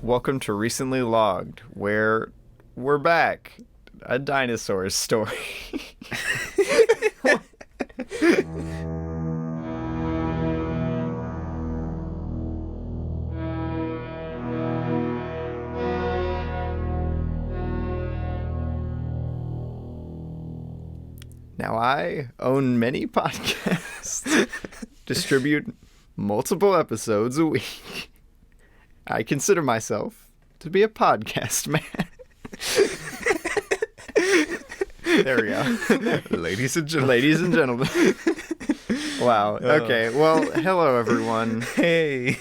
Welcome to Recently Logged, where we're back. A dinosaur story. Now, I own many podcasts, distribute multiple episodes a week. I consider myself to be a podcast man. There we go. Ladies and gentlemen. Ladies and gentlemen. Wow. Okay. Well, hello, everyone. Hey.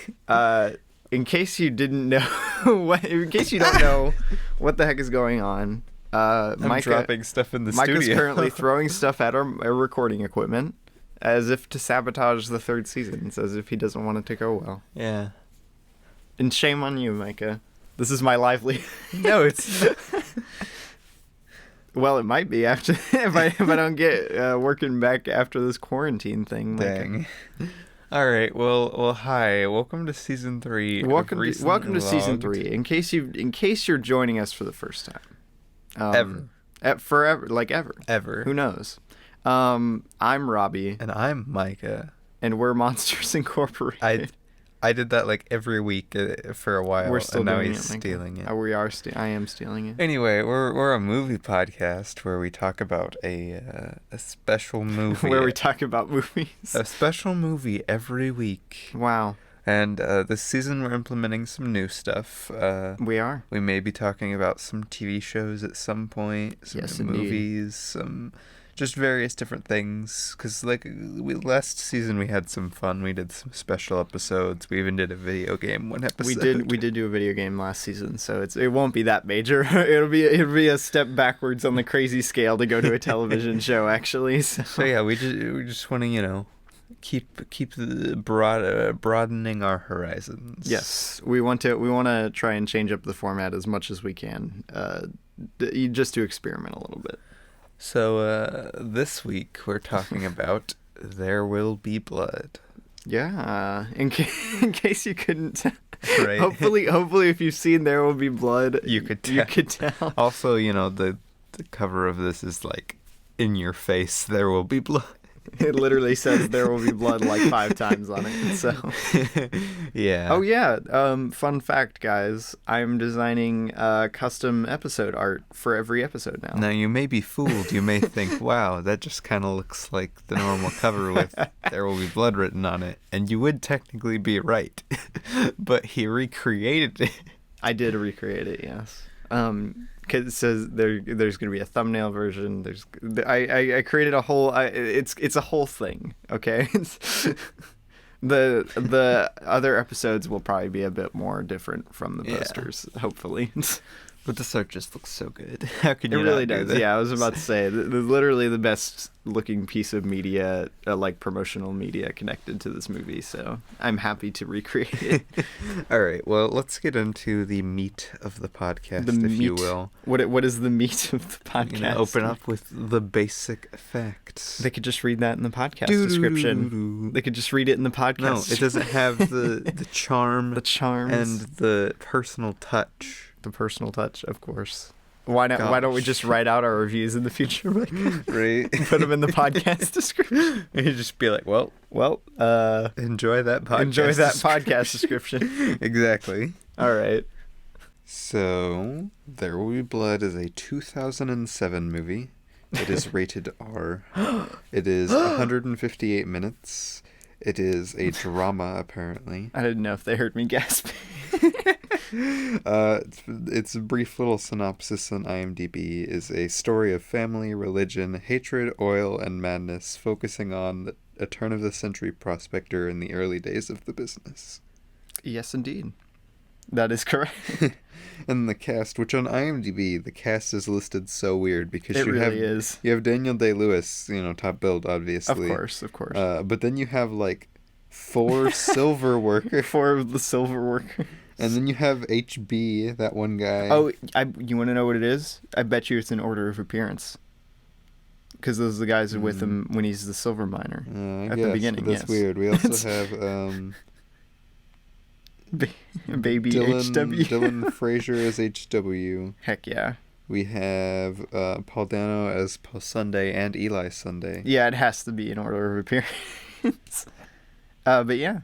In case you didn't know, in case you don't know what the heck is going on, I'm dropping stuff in the Micah's studio. currently throwing stuff at our recording equipment as if to sabotage the third season, as if he doesn't want it to go well. Yeah. And shame on you, Micah. This is my livelihood. No, it's... Well, it might be after if I don't get working back after this quarantine thing. Micah. Dang. All right. Well. Hi. Welcome to season 3. Welcome to season 3. In case you're joining us for the first time. Forever, like ever. Ever. Who knows? I'm Robbie. And I'm Micah. And we're Monsters Incorporated. I did that like every week for a while. We're still and now doing he's it, stealing it. We are. I am stealing it. Anyway, we're a movie podcast where we talk about a special movie. Where we talk about movies. A special movie every week. Wow. And this season we're implementing some new stuff. We are. We may be talking about some TV shows at some point, some yes, movies, some just various different things. Because last season we had some fun. We did some special episodes. We even did a video game one episode. We did do a video game last season, so it won't be that major. it'll be a step backwards on the crazy scale to go to a television show actually. So yeah, we just want to keep the broadening our horizons. Yes, we want to try and change up the format as much as we can, just to experiment a little bit. So this week we're talking about There Will Be Blood. Yeah, in case you couldn't. Right. Hopefully, if you've seen There Will Be Blood, you could tell. Also, the cover of this is like, in your face, there will be blood. It literally says "There will be blood" like 5 times on it. So, yeah. Oh yeah. Fun fact, guys. I'm designing custom episode art for every episode now. Now you may be fooled. You may think, "Wow, that just kind of looks like the normal cover with "There Will Be Blood" written on it," and you would technically be right, but he recreated it. I did recreate it. Yes. Because it says there's going to be a thumbnail version. I created a whole. It's a whole thing. Okay. The other episodes will probably be a bit more different from the posters. Yeah. Hopefully. But this art just looks so good. How can you? It really does. Yeah, I was about to say literally the best looking piece of media, like promotional media, connected to this movie. So I'm happy to recreate it. All right. Well, let's get into the meat of the podcast, if you will. What is the meat of the podcast? Open up with the basic facts. They could just read that in the podcast description. They could just read it in the podcast. No, it doesn't have the charm, the charms, and the personal touch. The personal touch, of course. Why not? Gosh. Why don't we just write out our reviews in the future? Right. Put them in the podcast description. And you just be like, well, enjoy that podcast description. Exactly. All right. So, There Will Be Blood is a 2007 movie. It is rated R. It is 158 minutes. It is a drama, apparently. I didn't know if they heard me gasping. Its brief little synopsis on IMDb is a story of family, religion, hatred, oil, and madness, focusing on a turn-of-the-century prospector in the early days of the business. Yes, indeed. That is correct. And the cast, which on IMDb, the cast is listed so weird because you have Daniel Day-Lewis, top billed, obviously. Of course. But then you have like 4 silver workers. 4 of the silver workers. And then you have HB, that one guy. Oh, you want to know what it is? I bet you it's in order of appearance. Because those are the guys with him when he's the silver miner at the beginning. That's weird. We also have Baby HW. Dylan Frazier as HW. Heck yeah. We have Paul Dano as Paul Sunday and Eli Sunday. Yeah, it has to be in order of appearance. But yeah.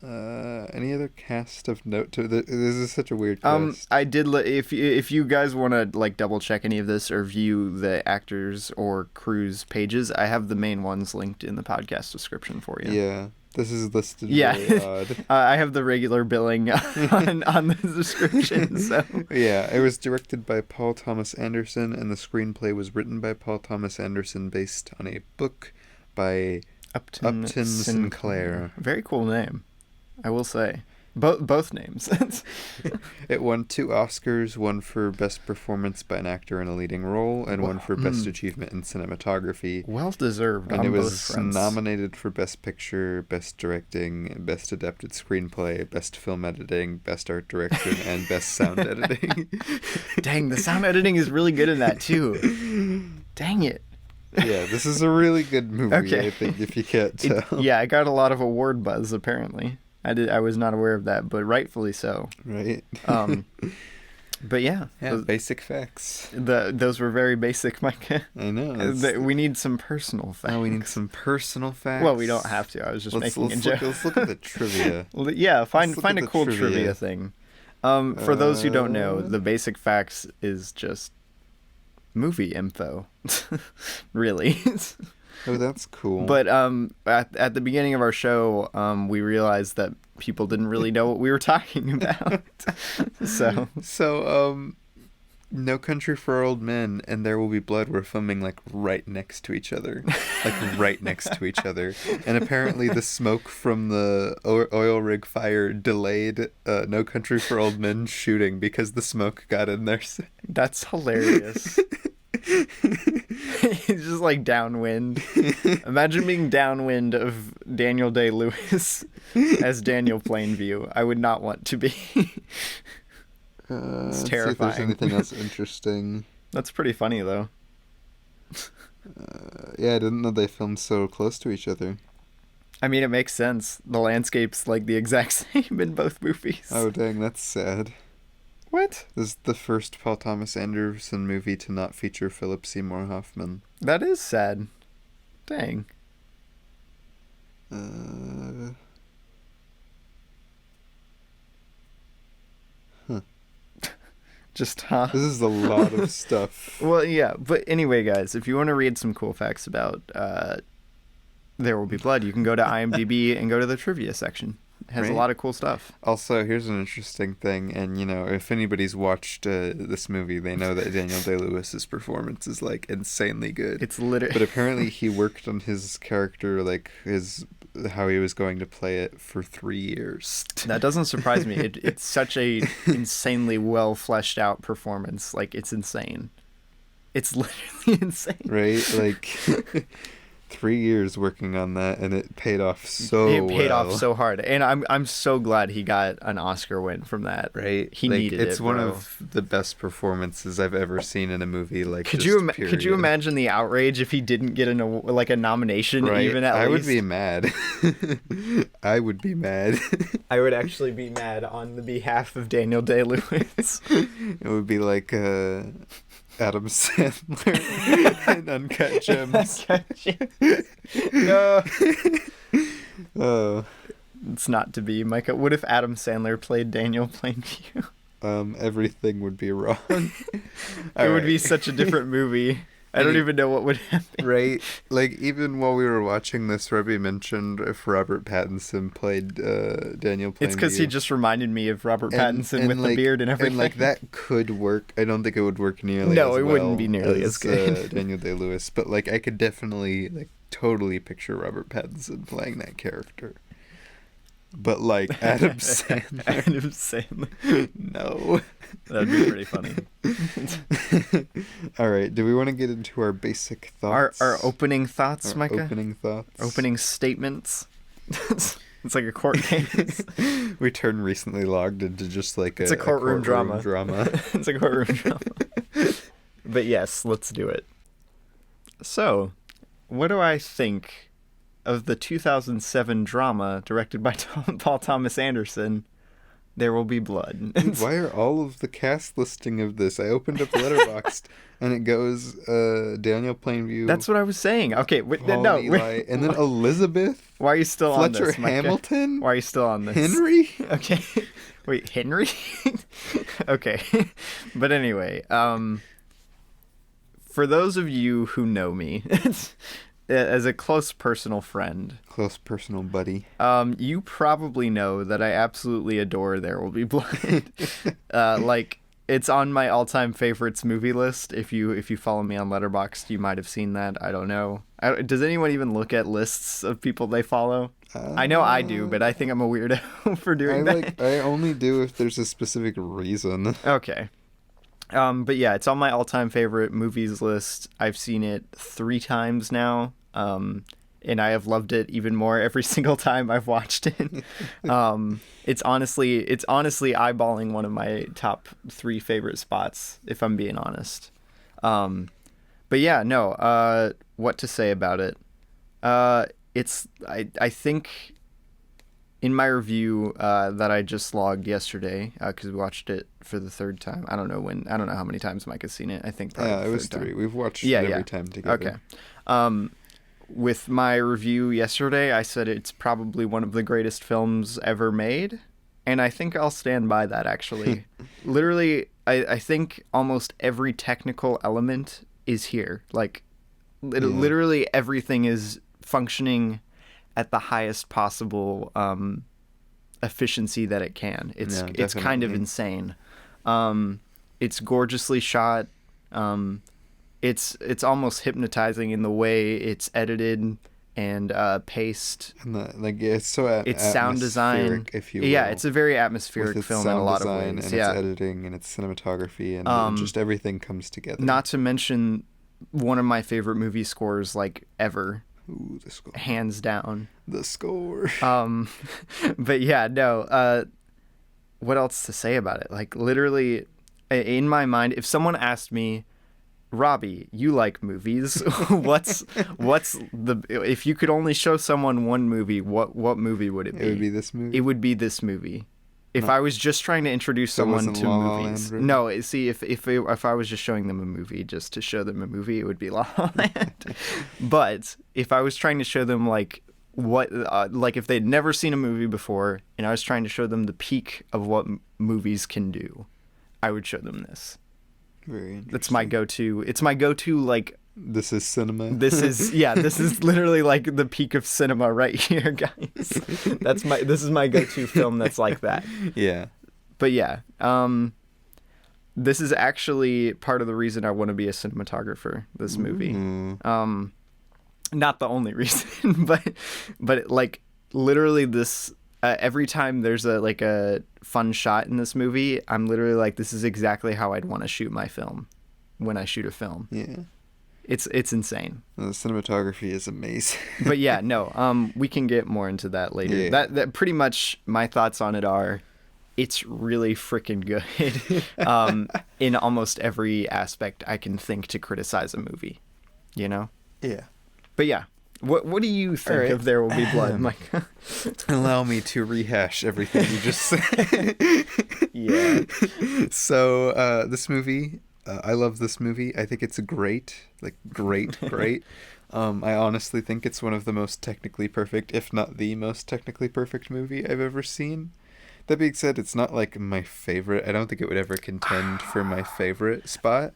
Any other cast of note to this? This is such a weird cast. I did if you guys want to like double check any of this or view the actors or crew's pages, I have the main ones linked in the podcast description for you. Yeah, this is listed very odd. I have the regular billing on the description. So yeah, it was directed by Paul Thomas Anderson, and the screenplay was written by Paul Thomas Anderson, based on a book by Upton Sinclair. Very cool name, I will say. Both names. It won 2 Oscars, one for Best Performance by an Actor in a Leading Role, and one for Best Achievement in Cinematography. Well deserved. And on it both was fronts. nominated for Best Picture, Best Directing, Best Adapted Screenplay, Best Film Editing, Best Art Direction, and Best Sound Editing. Dang, the sound editing is really good in that too. Dang it. Yeah, this is a really good movie, Okay. I think, if you can't tell. Yeah, I got a lot of award buzz apparently. I was not aware of that, but rightfully so. Right? But yeah, basic facts. those were very basic, Micah. I know. We need some personal facts. Oh, we need some personal facts. Well, we don't have to. I was just making a joke. Let's look at the trivia. Yeah, find at a the cool trivia. trivia thing. For those who don't know, the basic facts is just movie info. Really. Oh, that's cool. But at the beginning of our show, we realized that people didn't really know what we were talking about. So No Country for Old Men and There Will Be Blood were filming like right next to each other. And apparently the smoke from the oil rig fire delayed No Country for Old Men shooting because the smoke got in there. That's hilarious. It's just like downwind. Imagine being downwind of Daniel Day-Lewis as Daniel Plainview. I would not want to be. It's terrifying. See if there's anything else interesting. That's pretty funny though. Yeah, I didn't know they filmed so close to each other. I mean, it makes sense. The landscape's like the exact same in both movies. Oh, dang, that's sad. What? This is the first Paul Thomas Anderson movie to not feature Philip Seymour Hoffman. That is sad. Dang. Just, huh? This is a lot of stuff. Well, yeah, but anyway, guys, if you want to read some cool facts about There Will Be Blood, you can go to IMDb and go to the trivia section. It has a lot of cool stuff. Also, here's an interesting thing, and if anybody's watched this movie, they know that Daniel Day-Lewis's performance is like insanely good. It's literally. But apparently, he worked on his character, like how he was going to play it, for 3 years. That doesn't surprise me. It's such a insanely well fleshed out performance. Like, it's insane. It's literally insane. Right? Like 3 years working on that, and it paid off so well. It paid off so hard, and I'm so glad he got an Oscar win from that. Right? He needed it. It's one of the best performances I've ever seen in a movie. Like, could you imagine the outrage if he didn't get a nomination? Right? Even at I least? would be mad. I would be mad. I would actually be mad on the behalf of Daniel Day-Lewis. It would be like Adam Sandler in Uncut Gems. No. Oh. It's not to be, Micah. What if Adam Sandler played Daniel Plainview? Everything would be wrong. It would be such a different movie. I don't even know what would happen. Right? Like, even while we were watching this, Ruby mentioned if Robert Pattinson played Daniel Plainview. It's because he just reminded me of Robert Pattinson with the beard and everything. And, like, that could work. I don't think it would work nearly as well. No, it wouldn't be nearly as good. Daniel Day-Lewis. But, like, I could definitely, like, totally picture Robert Pattinson playing that character. But, like, Adam Sandler. Adam Sandler. No. That'd be pretty funny. All right. Do we want to get into our basic thoughts? Our opening thoughts, Micah? Opening thoughts. Opening statements. It's like a court case. We turned recently logged into just like it's a courtroom drama. It's a courtroom drama. But yes, let's do it. So, what do I think of the 2007 drama directed by Paul Thomas Anderson, There Will Be Blood. Dude, why are all of the cast listing of this? I opened up Letterboxd and it goes Daniel Plainview. That's what I was saying. Okay, Paul no. and Eli, and then Elizabeth. Why are you still on Fletcher this, Micah? Hamilton. Why are you still on this? Henry. Okay. Wait, Henry? Okay. But anyway, for those of you who know me, as a close personal friend, Close personal buddy. you probably know that I absolutely adore There Will Be Blood. Like, it's on my all-time favorites movie list. If you follow me on Letterboxd, you might have seen that. I don't know. Does anyone even look at lists of people they follow? I know I do, but I think I'm a weirdo for doing that. I only do if there's a specific reason. Okay. But yeah, it's on my all-time favorite movies list. I've seen it 3 times now, and I have loved it even more every single time I've watched it. It's honestly eyeballing one of my top 3 favorite spots, if I'm being honest. But yeah, no. What to say about it? I think in my review that I just logged yesterday, because we watched it for the 3rd time. I don't know how many times Mike has seen it. I think probably it was 3. We've watched it every time together. Okay. With my review yesterday, I said it's probably one of the greatest films ever made, and I think I'll stand by that, actually. Literally, I think almost every technical element is here. Like, literally everything is functioning at the highest possible efficiency that it can. It's kind of insane. It's gorgeously shot. It's almost hypnotizing in the way it's edited and paced. And it's so it's sound design, if you will. Yeah, it's a very atmospheric film in a lot of ways. And its editing and its cinematography and just everything comes together. Not to mention one of my favorite movie scores ever. Ooh, the score. Hands down. The score. But yeah, no. What else to say about it? Like, literally, in my mind, if someone asked me, Robbie, you like movies, if you could only show someone one movie, what movie would it be? It would be this movie? It would be this movie. If I was just trying to introduce someone to movies. No, see, if I was just showing them a movie just to show them a movie, it would be La La Land. But if I was trying to show them if they'd never seen a movie before and I was trying to show them the peak of what movies can do, I would show them this. Very interesting. That's my go-to. It's my go-to, this is cinema. This is literally the peak of cinema right here, guys. This is my go-to film that's like that. Yeah. But yeah, this is actually part of the reason I want to be a cinematographer, this movie. Ooh. Not the only reason, but literally this, every time there's a fun shot in this movie, I'm literally this is exactly how I'd want to shoot my film when I shoot a film. Yeah. It's insane. The cinematography is amazing. But yeah, no, we can get more into that later. Yeah. That pretty much my thoughts on it are, it's really freaking good in almost every aspect I can think to criticize a movie, you know? Yeah. But yeah, what do you think of There Will Be Blood, Mike? Allow me to rehash everything you just said. Yeah. So this movie, I love this movie. I think it's great. Great. I honestly think it's one of the most technically perfect, if not the most technically perfect movie I've ever seen. That being said, it's not my favorite. I don't think it would ever contend for my favorite spot.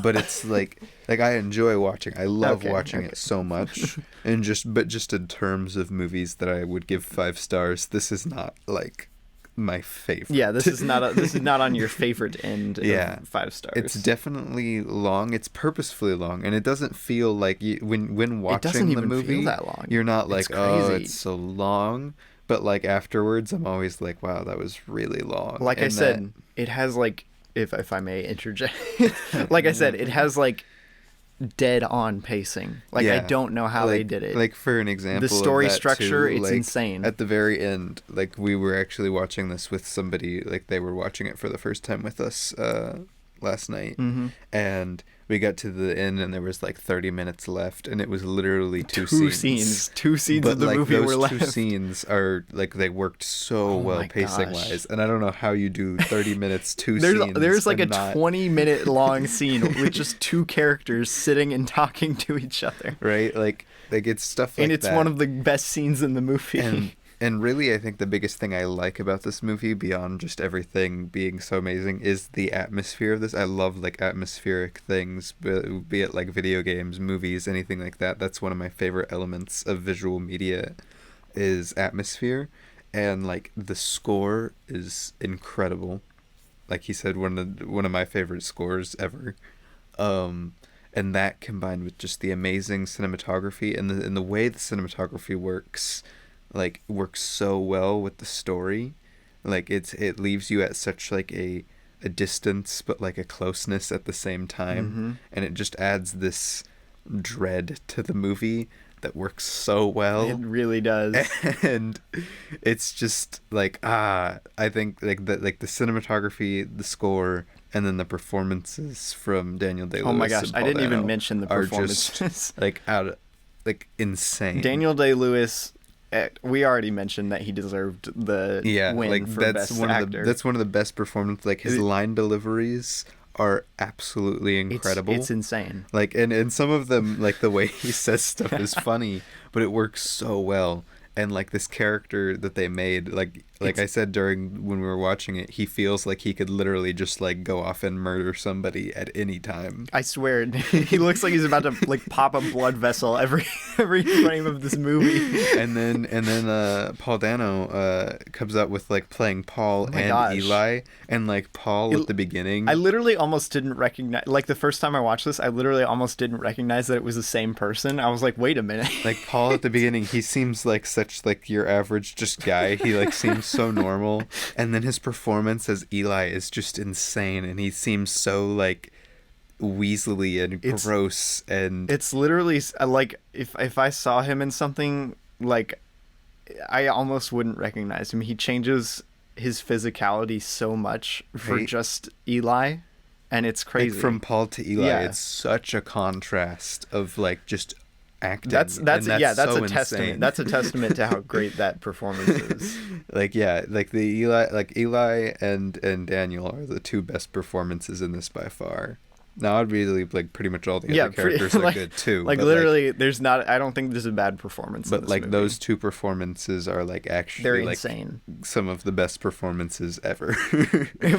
But it's I enjoy watching. I love watching it so much. And just in terms of movies that I would give 5 stars, this is not my favorite. Yeah, this is not on your favorite end of 5 stars. It's definitely long. It's purposefully long, and it doesn't feel when watching it doesn't the even movie, feel that long. You're not it's it's so long. But afterwards, I'm always wow, that was really long. Like I said, it has if I may interject, I said, it has dead on pacing. I don't know how they did it. For an example, the story of that structure, too, it's insane. At the very end, we were actually watching this with somebody. They were watching it for the first time with us last night, Mm-hmm. and we got to the end, and there was like 30 minutes left, and it was literally two scenes. Two scenes But of the like movie those were left. two scenes are like they worked so well my pacing gosh. wise, and I don't know how you do 30 minutes scenes. There's like a and not, 20-minute long scene with just two characters sitting and talking to each other. right, like it's stuff like And it's that. one of the best scenes in the movie. And really, I think the biggest thing I like about this movie, beyond just everything being so amazing, is the atmosphere of this. I love, like, atmospheric things, be it, like, video games, movies, anything like that. That's one of my favorite elements of visual media, is atmosphere. And, like, the score is incredible. Like he said, one of my favorite scores ever. And that combined with just the amazing cinematography and the way the cinematography works so well with the story. Like it leaves you at such like a distance but like a closeness at the same time. Mm-hmm. And it just adds this dread to the movie that works so well. It really does. And it's just like I think like the cinematography, the score, and then the performances from Daniel Day-Lewis. Oh my gosh, and I Paul didn't even Dano mention the are performances. just like insane. Daniel Day-Lewis, we already mentioned that he deserved the win like for that's best one actor. of the that's one of the best performances. Like his line deliveries are absolutely incredible. It's insane. Like and some of them, like the way he says stuff is funny, but it works so well. And like this character that they made, like I said when we were watching it, he feels like he could literally just like go off and murder somebody at any time. I swear, he looks like he's about to like pop a blood vessel every frame of this movie. And then Paul Dano comes out with like playing Paul and Eli, and like Paul at the beginning. I literally almost didn't recognize, like the first time I watched this, I literally almost didn't recognize that it was the same person. I was like, wait a minute. Like Paul at the beginning, he seems like such like your average just guy. He like seems so normal, and then his performance as Eli is just insane, and he seems so like weaselly and gross. And it's literally like if I saw him in something, like I almost wouldn't recognize him. He changes his physicality so much for just Eli, and it's crazy. Like from Paul to Eli, it's such a contrast of like just acting. That's so a testament. insane. That's a testament to how great that performance is. Like Eli and Daniel are the two best performances in this by far. Now I'd really like pretty much all the other characters are good too. Like literally, there's not. I don't think there's a bad performance. But in this like movie. Those two performances are like actually they're like insane. Some of the best performances ever.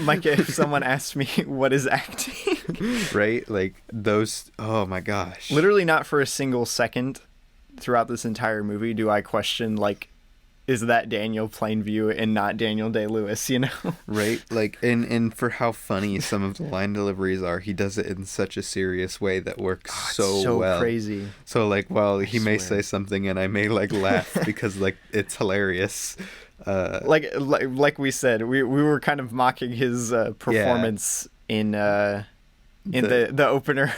Micah, if someone asked me what is acting, right? Like those. Oh my gosh! Literally, not for a single second throughout this entire movie do I question like, is that Daniel Plainview and not Daniel Day-Lewis, you know? Right? Like, and for how funny some of the line deliveries are, he does it in such a serious way that works so well. Crazy. So, like, while he may say something and I may, like, laugh because, like, it's hilarious. Like we said, we were kind of mocking his performance in the opener.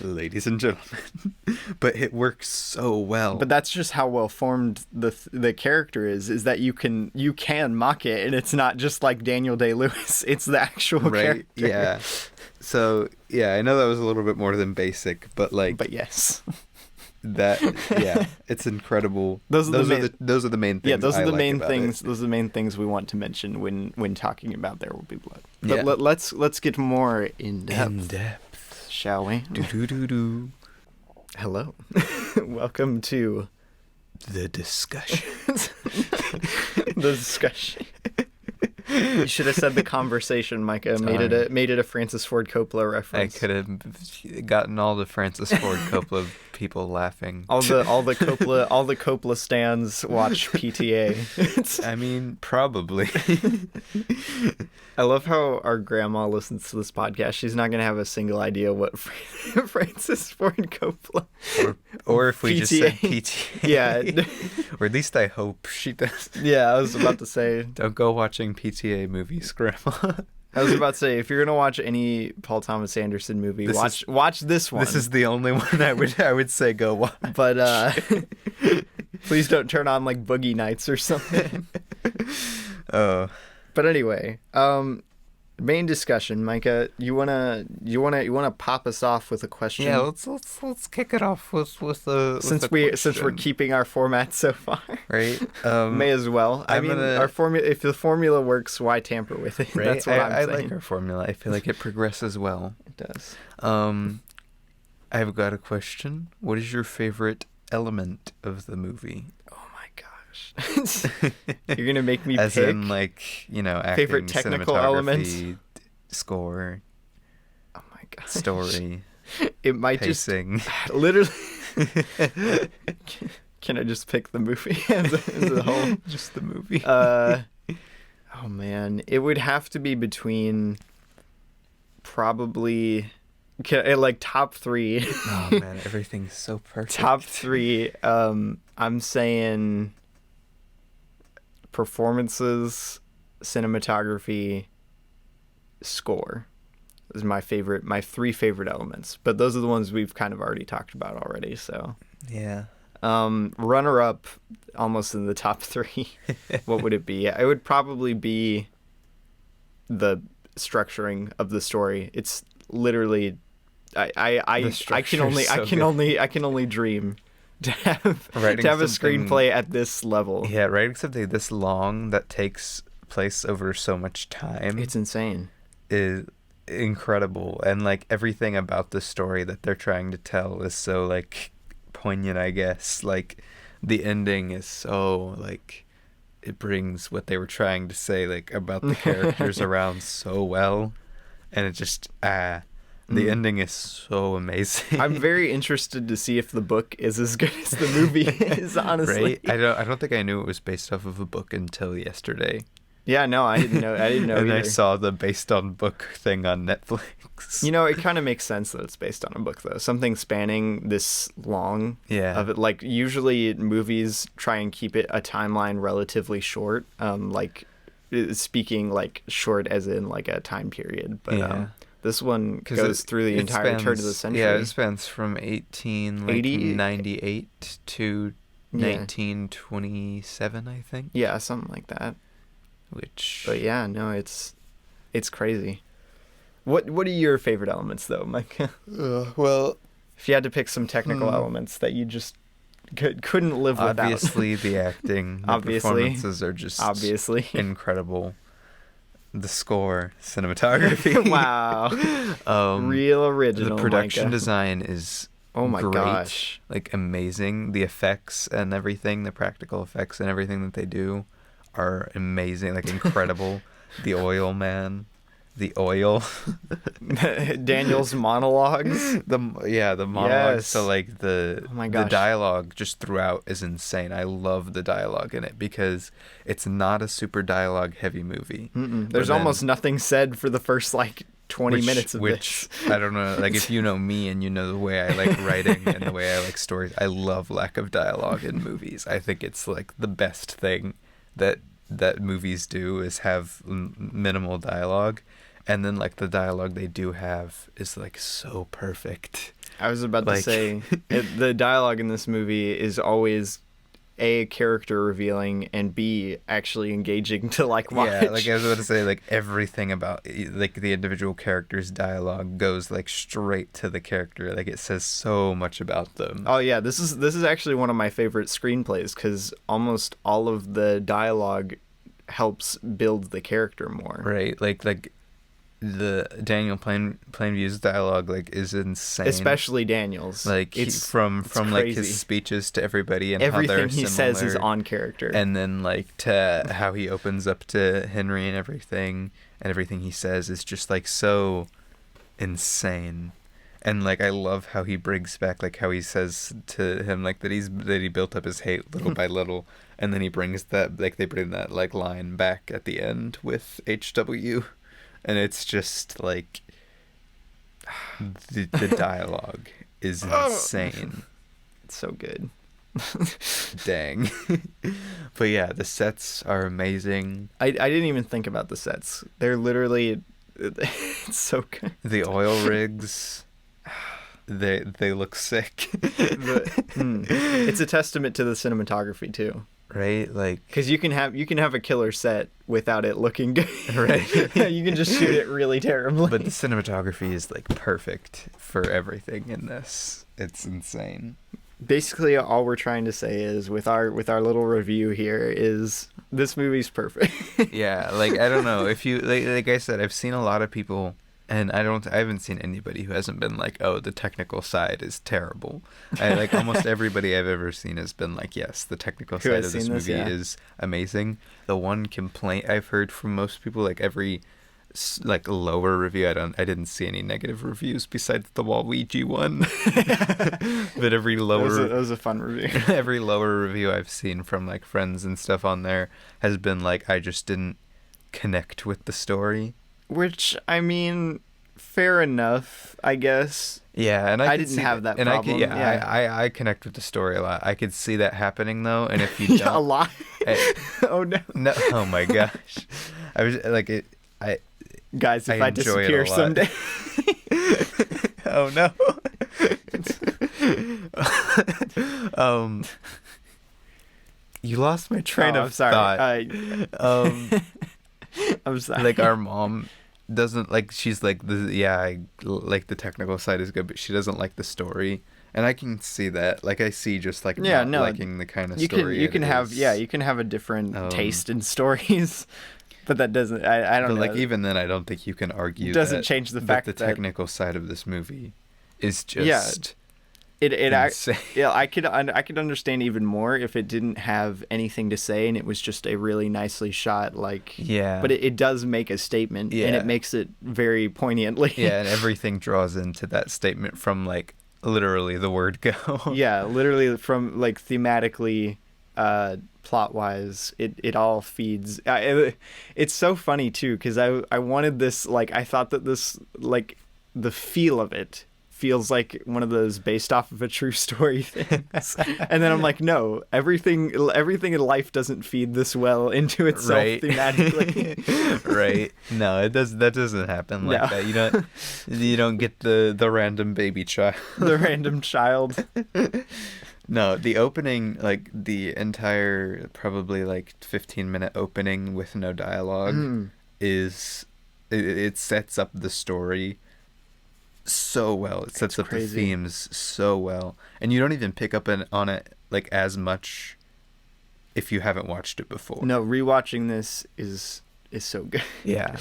Ladies and gentlemen. But it works so well. But that's just how well formed the character is that you can mock it, and it's not just like Daniel Day-Lewis, it's the actual character. Yeah. So yeah, I know that was a little bit more than basic, but yes. It's incredible. Those are the main things. Yeah, those are the main things. Those are the main things we want to mention when talking about There Will Be Blood. But let's get more in depth, shall we? Do. Hello, welcome to the discussion. The discussion. You should have said the conversation, Micah. Made it a Francis Ford Coppola reference. I could have gotten all the Francis Ford Coppola people laughing. All the Coppola stands watch PTA. I mean, probably. I love how our grandma listens to this podcast. She's not going to have a single idea what Francis Ford Coppola or if we PTA. just said PTA. Yeah. Or at least I hope she does. Yeah, I was about to say. Don't go watching PTA movies, Grandma. I was about to say, if you're going to watch any Paul Thomas Anderson movie, watch this one. This is the only one I would say go watch. But please don't turn on like Boogie Nights or something. Oh. But anyway, Main discussion, Micah. You wanna pop us off with a question? Yeah, let's kick it off with Since we're keeping our format so far, right? may as well. Our formula. If the formula works, why tamper with it? Right? That's what I'm saying. I like our formula. I feel like it progresses well. It does. I've got a question. What is your favorite element of the movie? Oh my gosh. You're gonna make me As pick in, like, acting, favorite technical elements, score, oh my god, story, it might pacing. Just literally. Can I just pick the movie as a whole? Just the movie. Oh man, it would have to be between probably like top 3. Oh man, everything's so perfect. Top 3. I'm saying performances, cinematography, score is my 3 favorite elements. But those are the ones we've kind of already talked about already. So yeah. Runner up, almost in the top 3. What would it be? It would probably be the structuring of the story. It's literally, I can only dream to have a screenplay at this level. Yeah, writing something this long that takes place over so much time. It's insane. Is incredible, and like everything about the story that they're trying to tell is so like poignant, I guess. Like the ending is so like it brings what they were trying to say like about the characters around so well, and it just the ending is so amazing. I'm very interested to see if the book is as good as the movie is, honestly. Right? I don't think I knew it was based off of a book until yesterday. Yeah, no, I didn't know and either. I saw the based on book thing on Netflix. It kind of makes sense that it's based on a book, though. Something spanning this long of it. Like, usually movies try and keep it a timeline relatively short. Like, speaking, like, short as in, like, a time period. But this one goes through the entire turn of the century. Yeah, it spans from 1898 to 1927, I think. Yeah, something like that. But yeah, no, it's crazy. What are your favorite elements, though, Mike? Well, if you had to pick some technical elements that you just couldn't live without. Obviously, the acting, the performances are just incredible. The score, cinematography. Wow, real original. The production design is great, gosh, like amazing. The effects and everything, the practical effects and everything that they do are amazing, like incredible. The oil. Daniel's monologues. The monologues. Yes. So like the dialogue just throughout is insane. I love the dialogue in it because it's not a super dialogue heavy movie. There's almost nothing said for the first like 20 minutes of this. I don't know, like if you know me and you know the way I like writing and the way I like stories, I love lack of dialogue in movies. I think it's like the best thing that movies do is have minimal dialogue, and then like the dialogue they do have is like so perfect. I was about to say the dialogue in this movie is always A, character revealing, and B, actually engaging to like watch. Yeah, like I was about to say, like everything about like the individual character's dialogue goes like straight to the character. Like it says so much about them. Oh yeah, this is actually one of my favorite screenplays because almost all of the dialogue helps build the character more. Right, like the Daniel Plainview's dialogue like is insane, especially Daniel's. Like it's from like his speeches to everybody and everything how they're he says is on character, and then like to how he opens up to Henry and everything he says is just like so insane. And like I love how he brings back like how he says to him like that he built up his hate little by little, and then he brings that like they bring that like line back at the end with HW. And it's just like the dialogue is insane. It's so good. Dang. But yeah, the sets are amazing. I didn't even think about the sets. They're literally it's so good. The oil rigs, they look sick. It's a testament to the cinematography too. right? Like, because you can have a killer set without it looking good. right? You can just shoot it really terribly. But the cinematography is like perfect for everything in this. It's insane. Basically, all we're trying to say is with our little review here is this movie's perfect. Yeah, like, I don't know if you like I said, I've seen a lot of people, and I haven't seen anybody who hasn't been like, oh, the technical side is terrible. Like almost everybody I've ever seen has been like, yes, the technical side of this movie is amazing. The one complaint I've heard from most people, like every like lower review, I didn't see any negative reviews besides the Waluigi one. But every lower that was a fun review. Every lower review I've seen from like friends and stuff on there has been like, I just didn't connect with the story. Which, I mean, fair enough, I guess. Yeah, and I didn't have that and problem. I connect with the story a lot. I could see that happening though, and if you don't, a lot. Oh no. No, oh my gosh, I was like it. Guys, if I disappear someday. Oh no. You lost my train of thought. I'm sorry. Like our mom doesn't like. She's like I like the technical side is good, but she doesn't like the story. And I can see that. Like I see just like not liking the kind of story. You can have a different taste in stories. But that doesn't. I don't know. Like even then, I don't think you can argue. It doesn't change the fact that the technical side of this movie is just insane. I could understand even more if it didn't have anything to say and it was just a really nicely shot But it does make a statement and it makes it very poignantly. Yeah, and everything draws into that statement from like literally the word go. Yeah, literally from like thematically. Plot wise, it all feeds. It's so funny too because I wanted this, like I thought that this, like the feel of it feels like one of those based off of a true story things. And then I'm like, no, everything in life doesn't feed this well into itself thematically. Right. No, that doesn't happen like that. You don't get the random baby child. The random child. No, the opening, like the entire probably like 15-minute opening with no dialogue is it sets up the story so well. It sets up the themes so well, and you don't even pick up on it like as much if you haven't watched it before. No, rewatching this is so good. Yeah.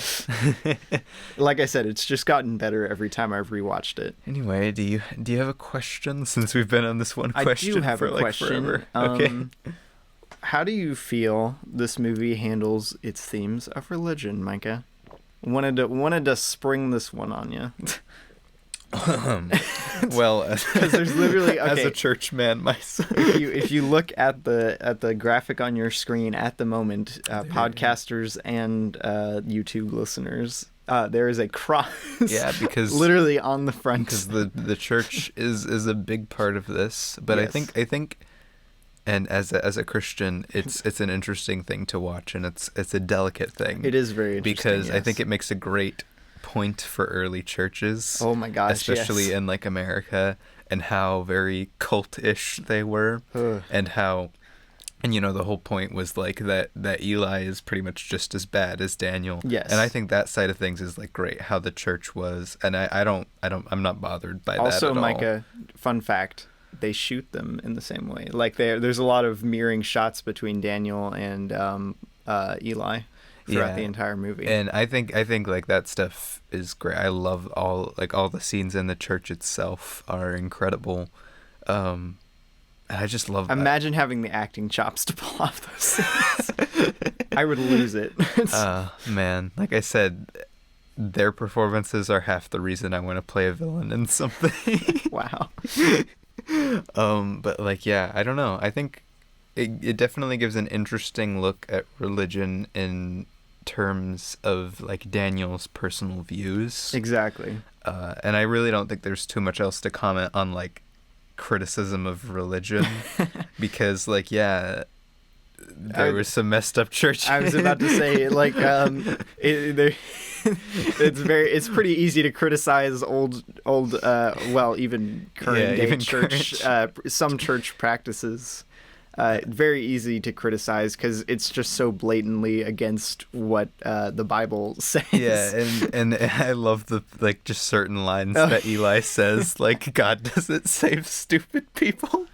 Like I said, it's just gotten better every time I've rewatched it. Anyway, do you have a question since we've been on this one question? I do have for a question. Forever. Okay. How do you feel this movie handles its themes of religion, Micah? Wanted to spring this one on you. Well, because there's literally as a church man myself. If you look at the graphic on your screen at the moment, podcasters and YouTube listeners, there is a cross. Yeah, because literally on the front. Because the church is a big part of this, but yes. I think, and as a Christian, it's an interesting thing to watch, and it's a delicate thing. It is very interesting because I think it makes a great point for early churches. Oh my gosh, especially in like America, and how very cult-ish they were. And how, and the whole point was like that Eli is pretty much just as bad as Daniel. Yes. And I think that side of things is like great, how the church was, and I'm not bothered by also, that at all. Also, Micah, fun fact, they shoot them in the same way. Like there's a lot of mirroring shots between Daniel and Eli throughout the entire movie. And I think like that stuff is great. I love all the scenes in the church itself are incredible. I just love that. Imagine having the acting chops to pull off those scenes. I would lose it. Man, like I said, their performances are half the reason I want to play a villain in something. Wow. But like, yeah, I don't know. I think it definitely gives an interesting look at religion in terms of like Daniel's personal views. Exactly. And I really don't think there's too much else to comment on like criticism of religion because like there was some messed up churches. I was about to say like it's pretty easy to criticize old well even current day church some church practices. Very easy to criticize because it's just so blatantly against what the Bible says. Yeah, and I love the like just certain lines that Eli says, like God doesn't save stupid people.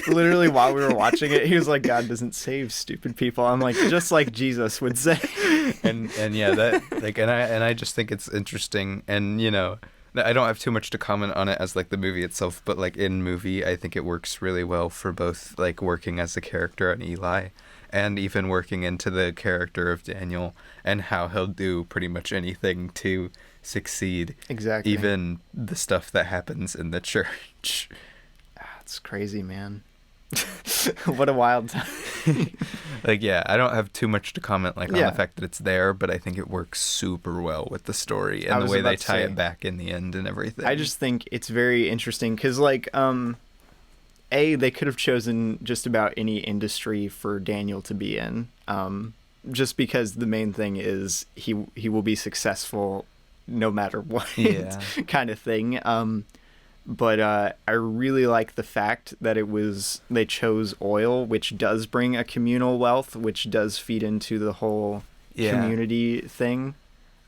Literally, while we were watching it, he was like, "God doesn't save stupid people." I'm like, just like Jesus would say. And yeah, that like, and I just think it's interesting, and you know, I don't have too much to comment on it as like the movie itself, but like in movie, I think it works really well for both like working as a character on Eli, and even working into the character of Daniel and how he'll do pretty much anything to succeed. Exactly. Even the stuff that happens in the church. It's crazy, man. What a wild time. Like, yeah, I don't have too much to comment like on the fact that it's there, but I think it works super well with the story and the way they tie it back in the end and everything. I just think it's very interesting because, like, they could have chosen just about any industry for Daniel to be in, just because the main thing is he will be successful no matter what, kind of thing. But I really like the fact that they chose oil, which does bring a communal wealth, which does feed into the whole community thing.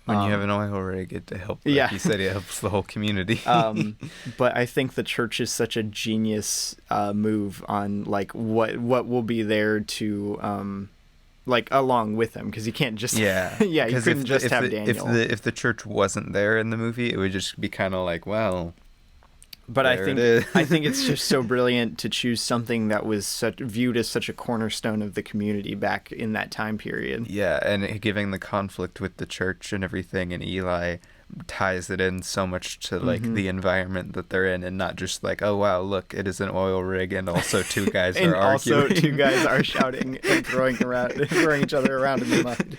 When you have an oil rig, to help, like you said, it helps the whole community. But I think the church is such a genius move on like what will be there to like along with him, because you can't just you couldn't just have Daniel. If the church wasn't there in the movie, it would just be kind of like, well. But I think it's just so brilliant to choose something that was viewed as such a cornerstone of the community back in that time period. Yeah, and giving the conflict with the church and everything, and Eli ties it in so much to like the environment that they're in, and not just like, oh wow, look, it is an oil rig, and also two guys and are arguing. Also two guys are shouting and throwing each other around in the mud.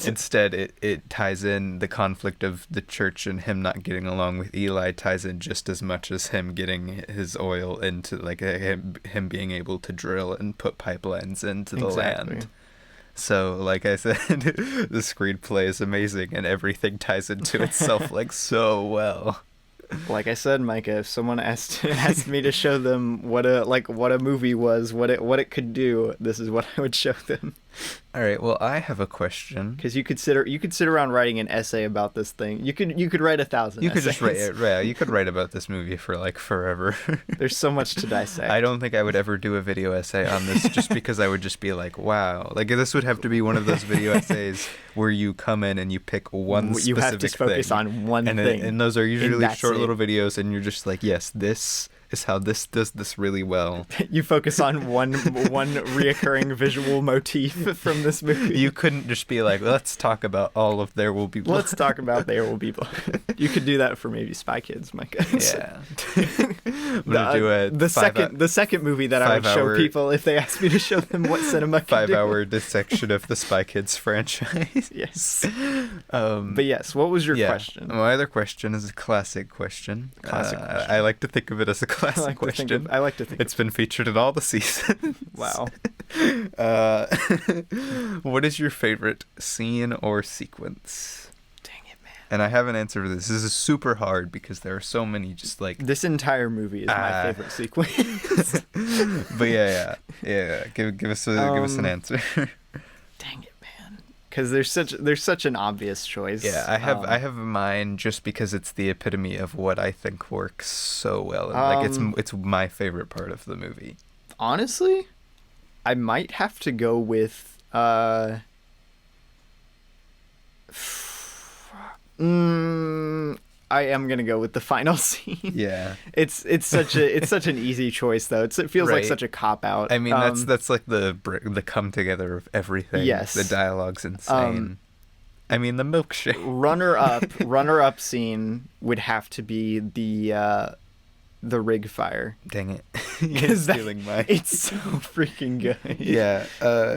Instead, it ties in the conflict of the church and him not getting along with Eli ties in just as much as him getting his oil into like him being able to drill and put pipelines into the land. So, like I said, the screenplay is amazing, and everything ties into itself like so well. Like I said, Micah, if someone asked me to show them what a movie was, what it could do, this is what I would show them. All right. Well, I have a question. Because you could sit around writing an essay about this thing. You could write 1,000. You could just write. Yeah, you could write about this movie for like forever. There's so much to dissect. I don't think I would ever do a video essay on this, just because I would just be like, wow. Like this would have to be one of those video essays where you come in and you pick one specific thing. You have to focus on one thing. And those are usually short little videos, and you're just like, yes, this is how this does this really well. You focus on one reoccurring visual motif from this movie. You couldn't just be like, let's talk about all of There Will Be Blood. Let's talk about There Will Be Blood. You could do that for maybe Spy Kids, Micah. Yeah. I'm gonna do the second movie that I would show people if they asked me to show them what cinema can do. 5-hour dissection of the Spy Kids franchise. Yes. But yes, what was your question? My other question is a classic question. Question. I like to think of it as a classic question. I like to think it's been featured in all the seasons. Wow. What is your favorite scene or sequence? Dang it, man. And I have an answer for this. This is super hard because there are so many just like... This entire movie is my favorite sequence. But yeah. Give us an answer. Dang it, man. Because there's such an obvious choice. Yeah, I have mine just because it's the epitome of what I think works so well. And like it's my favorite part of the movie. Honestly, I might have to go with I am gonna go with the final scene. Yeah, it's such an easy choice though. It feels like such a cop out. I mean, that's like the come together of everything. Yes, the dialogue's insane. I mean, the milkshake. runner up scene would have to be the rig fire. Dang it! Stealing mine. It's so freaking good. Yeah,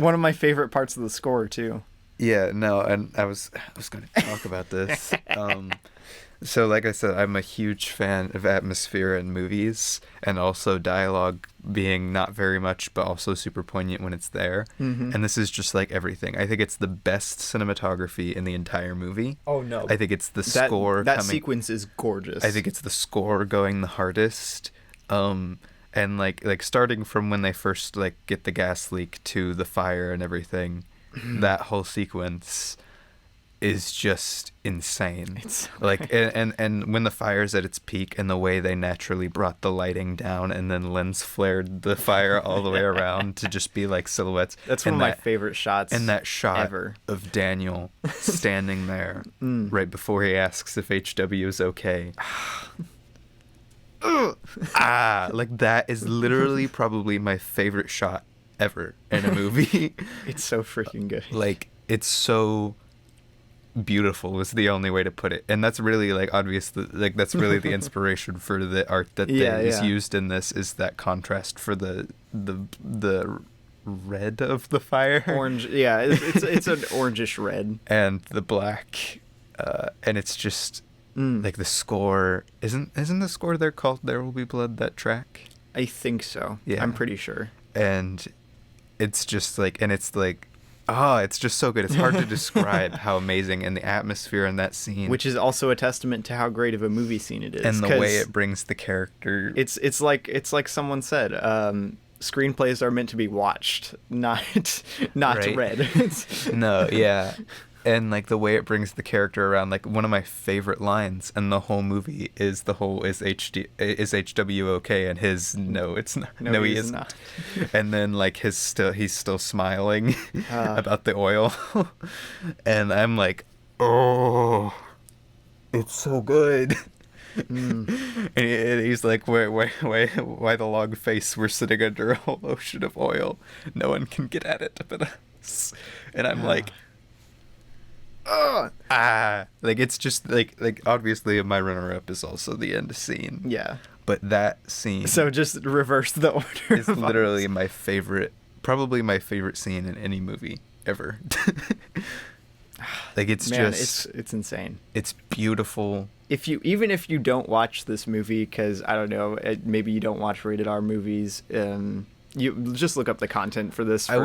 one of my favorite parts of the score too. Yeah, no, and I was going to talk about this. So like I said, I'm a huge fan of atmosphere in movies, and also dialogue being not very much, but also super poignant when it's there. Mm-hmm. And this is just like everything. I think it's the best cinematography in the entire movie. Oh, no. I think it's the score. That sequence is gorgeous. I think it's the score going the hardest. And like starting from when they first like get the gas leak to the fire and everything, that whole sequence is just insane. It's like and when the fire's at its peak and the way they naturally brought the lighting down and then lens flared the fire all the way around to just be like silhouettes. That's one of my favorite shots. And that shot ever. of Daniel standing there right before he asks if HW is okay. Like that is literally probably my favorite shot ever in a movie. It's so freaking good. Like, it's so beautiful is the only way to put it. And that's really like obviously like that's really the inspiration for the art that is used in this, is that contrast for the red of the fire. Orange, yeah, it's an orangish red. And the black, and it's just like the score isn't the score they're called There Will Be Blood, that track? I think so. Yeah. I'm pretty sure. And it's just like, and it's like, it's just so good. It's hard to describe how amazing, and the atmosphere in that scene, which is also a testament to how great of a movie scene it is, and the way it brings the character. It's like someone said, screenplays are meant to be watched, not right? read. No, yeah. And like the way it brings the character around, like one of my favorite lines in the whole movie is is HW okay, and his no, it's not. No, he is not. And then like he's still smiling about the oil, and I'm like, oh, it's so good. And he's like, why the long face? We're sitting under a whole ocean of oil. No one can get at it but us. And I'm like, like it's just like obviously my runner-up is also the end scene. Yeah. But that scene. So just reverse the order. It's literally my favorite, probably my favorite scene in any movie ever. Like it's it's insane. It's beautiful. Even if you don't watch this movie, because I don't know, maybe you don't watch rated R movies, you just look up the content for this first. I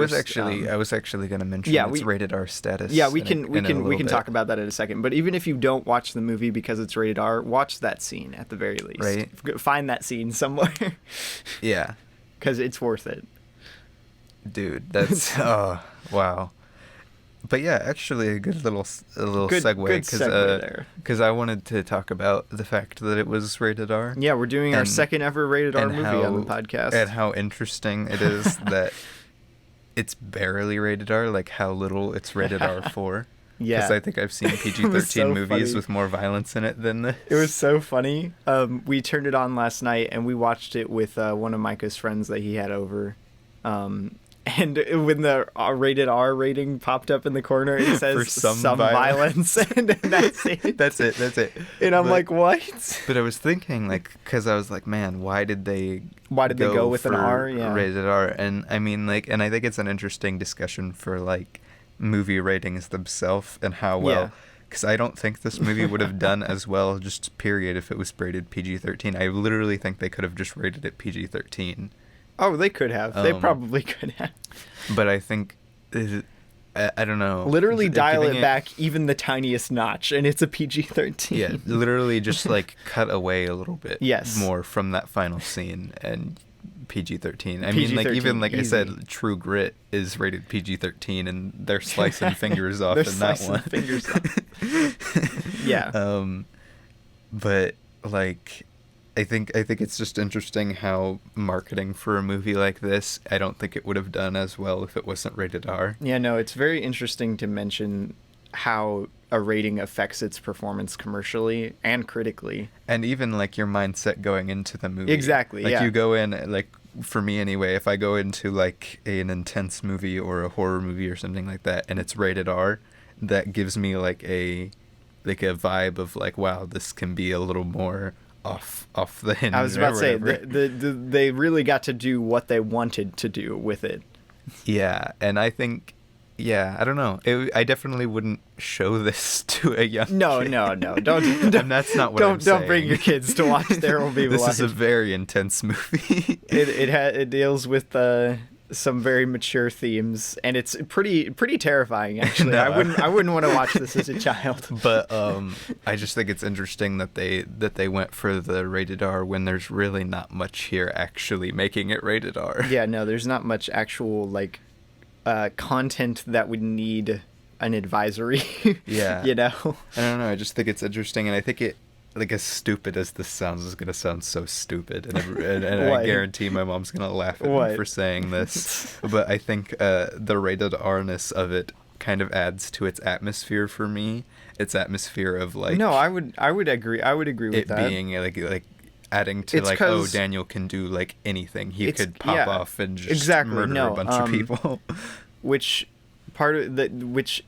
was actually going to mention its rated R status. Yeah, we can talk about that in a second. But even if you don't watch the movie because it's rated R, watch that scene at the very least. Right. Find that scene somewhere. Yeah. Because it's worth it. Dude, that's wow. But yeah, actually a good little segue, because I wanted to talk about the fact that it was rated R. Yeah, we're doing our second ever rated R movie on the podcast. And how interesting it is that it's barely rated R, like how little it's rated R for. Yeah. Because I think I've seen PG-13 movies with more violence in it than this. It was so funny. We turned it on last night, and we watched it with one of Micah's friends that he had over. And when the rated R rating popped up in the corner, it says some violence. And that's it. That's it. And I'm like, what? But I was thinking, like, because I was like, man, why did they go with an R? Yeah. Rated R? And I mean, like, and I think it's an interesting discussion for, like, movie ratings themselves and how well. Because I don't think this movie would have done as well, just period, if it was rated PG-13. I literally think they could have just rated it PG-13. Oh, they could have. They probably could have. But I think, I don't know. Literally dial it back even the tiniest notch, and it's a PG-13. Yeah, literally just like cut away a little bit more from that final scene, and PG-13. I mean, like even like easy. I said, True Grit is rated PG-13, and they're slicing fingers off in that one. Fingers off. Yeah. But like, I think it's just interesting how marketing for a movie like this, I don't think it would have done as well if it wasn't rated R. Yeah, no, it's very interesting to mention how a rating affects its performance commercially and critically. And even like your mindset going into the movie. Exactly, like you go in, like for me anyway, if I go into like an intense movie or a horror movie or something like that and it's rated R, that gives me like a vibe of like, wow, this can be a little more off the hinge. I was about to say, they really got to do what they wanted to do with it. Yeah, and I think, I don't know. I definitely wouldn't show this to a young kid. No, don't. And that's not what I'm saying. Don't bring your kids to watch There Will Be Blood. This is a very intense movie. It deals with some very mature themes, and it's pretty terrifying actually. No. I wouldn't want to watch this as a child. But I just think it's interesting that they went for the rated R when there's really not much here actually making it rated R. Yeah, no, there's not much actual like content that would need an advisory. Yeah. You know? I don't know. I just think it's interesting, and I think it, like, as stupid as this sounds, is going to sound so stupid, and I guarantee my mom's going to laugh at me for saying this. But I think the rated R-ness of it kind of adds to its atmosphere for me. Its atmosphere of like. No, I would agree. I would agree with it that. being like adding to It's like, 'cause Daniel can do like anything. He could pop off and just murder a bunch of people. Which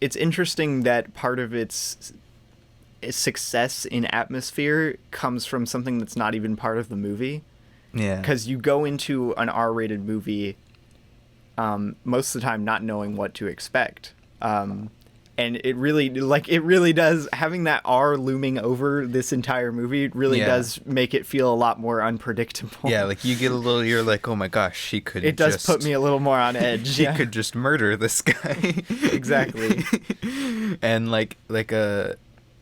it's interesting that part of its success in atmosphere comes from something that's not even part of the movie. Yeah. Because you go into an R-rated movie most of the time not knowing what to expect. And it really does, having that R looming over this entire movie really does make it feel a lot more unpredictable. Yeah, like you get a little, you're like, oh my gosh, she could It does put me a little more on edge. She could just murder this guy. Exactly. And like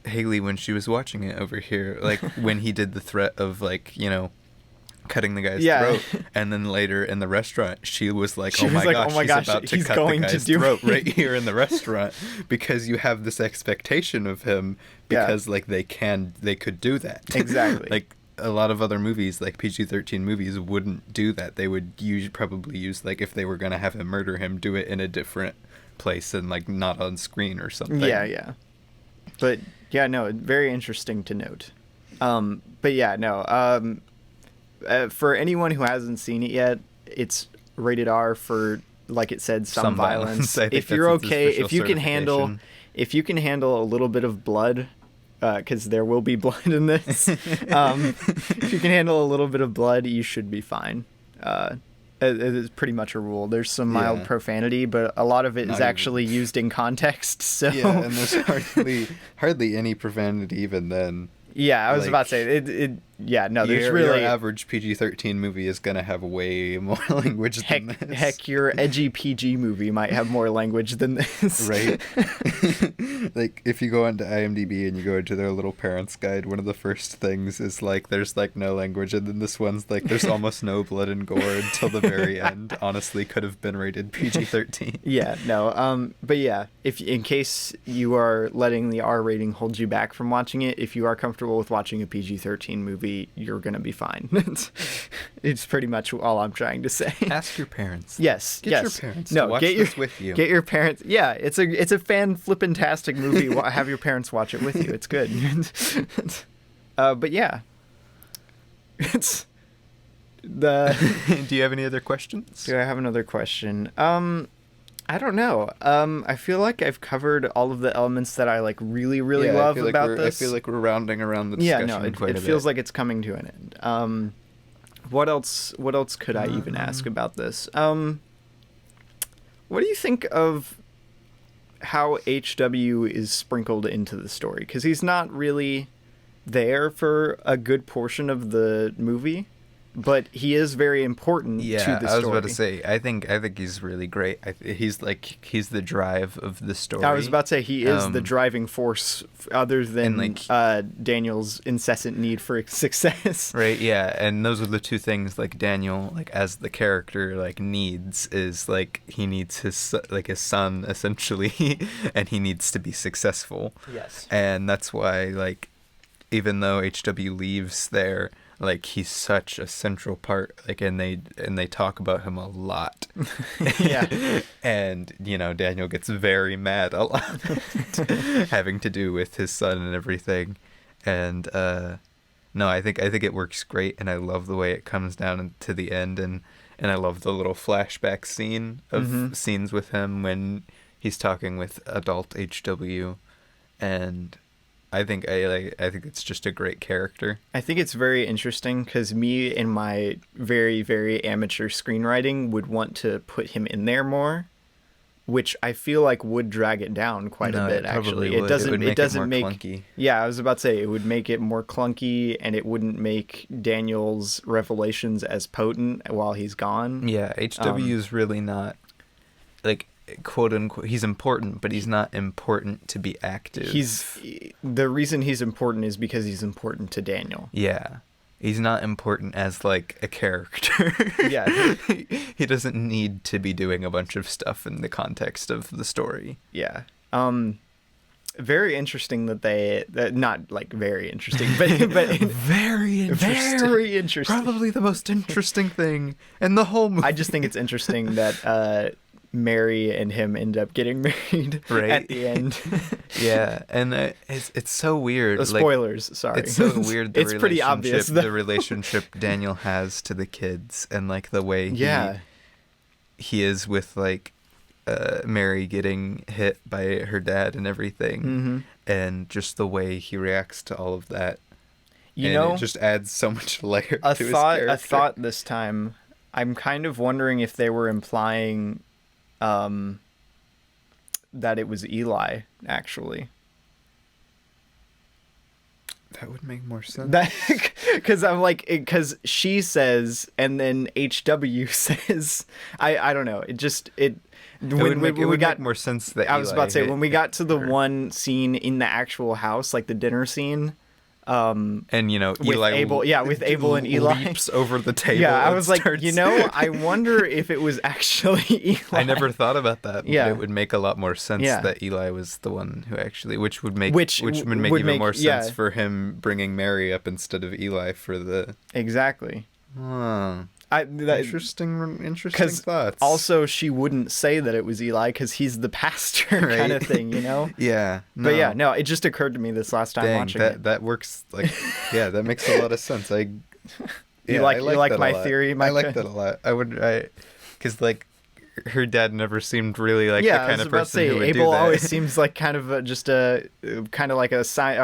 Haley, when she was watching it over here, like when he did the threat of like, you know, cutting the guy's throat, and then later in the restaurant she was like, oh my gosh, he's about to cut the guy's throat right here in the restaurant, because you have this expectation of him because like they could do that. Exactly. Like a lot of other movies, like PG-13 movies, wouldn't do that. They would probably use, like, if they were gonna have him murder him, do it in a different place and like not on screen or something. Yeah. But yeah, no, very interesting to note. But yeah, no. For anyone who hasn't seen it yet, it's rated R for, like it said, some violence. If you're okay, if you can handle a little bit of blood, because there will be blood in this. If you can handle a little bit of blood, you should be fine. It is pretty much a rule. There's some mild profanity, but a lot of it is actually used in context. So yeah, and there's hardly any profanity even then. Yeah, I was about to say there's really your average PG-13 movie is gonna have way more language than this. Heck, your edgy PG movie might have more language than this. Right? Like, if you go onto IMDb and you go into their little parents guide, one of the first things is like there's like no language, and then this one's like there's almost no blood and gore until the very end. Honestly, could have been rated PG-13. Yeah, no. But yeah, if in case you are letting the R rating hold you back from watching it, if you are comfortable with watching a PG-13 movie, you're gonna be fine. It's pretty much all I'm trying to say. Ask your parents. Yes. Get your parents. No, to watch this with you. Get your parents. Yeah, it's a fan flippin-tastic movie. Have your parents watch it with you. It's good. But yeah, it's the. Do you have any other questions? Do I have another question? I don't know. I feel like I've covered all of the elements that I like really love about this. I feel like we're rounding around the discussion. Yeah, no, it feels like it's coming to an end. What else could I even ask about this? What do you think of how HW is sprinkled into the story? Because he's not really there for a good portion of the movie, but he is very important to the story. I was about to say, I think he's really great. He's the drive of the story. I was about to say he is the driving force, other than like, Daniel's incessant need for success. Right, yeah, and those are the two things like Daniel, like as the character, like needs is like he needs his son essentially, and he needs to be successful. Yes, and that's why like even though HW leaves there, like he's such a central part, like, and they talk about him a lot. Yeah. And you know, Daniel gets very mad a lot having to do with his son and everything. And no, I think it works great, and I love the way it comes down to the end, and I love the little flashback scene of scenes with him when he's talking with adult HW, and I think it's just a great character. I think it's very interesting because me and my very, very amateur screenwriting would want to put him in there more. which I feel like would drag it down quite a bit. It probably Actually, would. it doesn't. It doesn't more make clunky. clunky. Yeah, I was about to say it would make it more clunky, and it wouldn't make Daniel's revelations as potent while he's gone. Yeah, HW is really not, like, quote unquote, he's important, but he's not important to be active. The reason he's important is because he's important to Daniel. Yeah. He's not important as, like, a character. Yeah. He doesn't need to be doing a bunch of stuff in the context of the story. Yeah. Very interesting not like very interesting, but Very interesting. Very interesting. Probably the most interesting thing in the whole movie. I just think it's interesting that Mary and him end up getting married at the end. Yeah, and it's so weird. Spoilers, sorry. It's so weird. It's pretty obvious, though. The relationship Daniel has to the kids, and like the way he is with like Mary getting hit by her dad and everything, and just the way he reacts to all of that. It just adds so much layer to his character. A thought this time. I'm kind of wondering if they were implying that it was Eli, actually. That would make more sense. Because she says, and then HW says, I don't know. It would make more sense that I was about to say, when we got to the one scene in the actual house, like the dinner scene, and Eli with Abel and Eli leaps over the table. Yeah, I was like, I wonder if it was actually Eli. I never thought about that. Yeah, but it would make a lot more sense that Eli was the one who actually, which would make even more sense for him bringing Mary up instead of Eli for the exactly. Interesting thoughts. Also, she wouldn't say that it was Eli because he's the pastor, right? Kind of thing, Yeah. No. But it just occurred to me this last time watching it. That works. Like, that makes a lot of sense. You like my theory? I like that a lot. Because like her dad never seemed really like the kind of person who would do that. Abel always seems like kind of a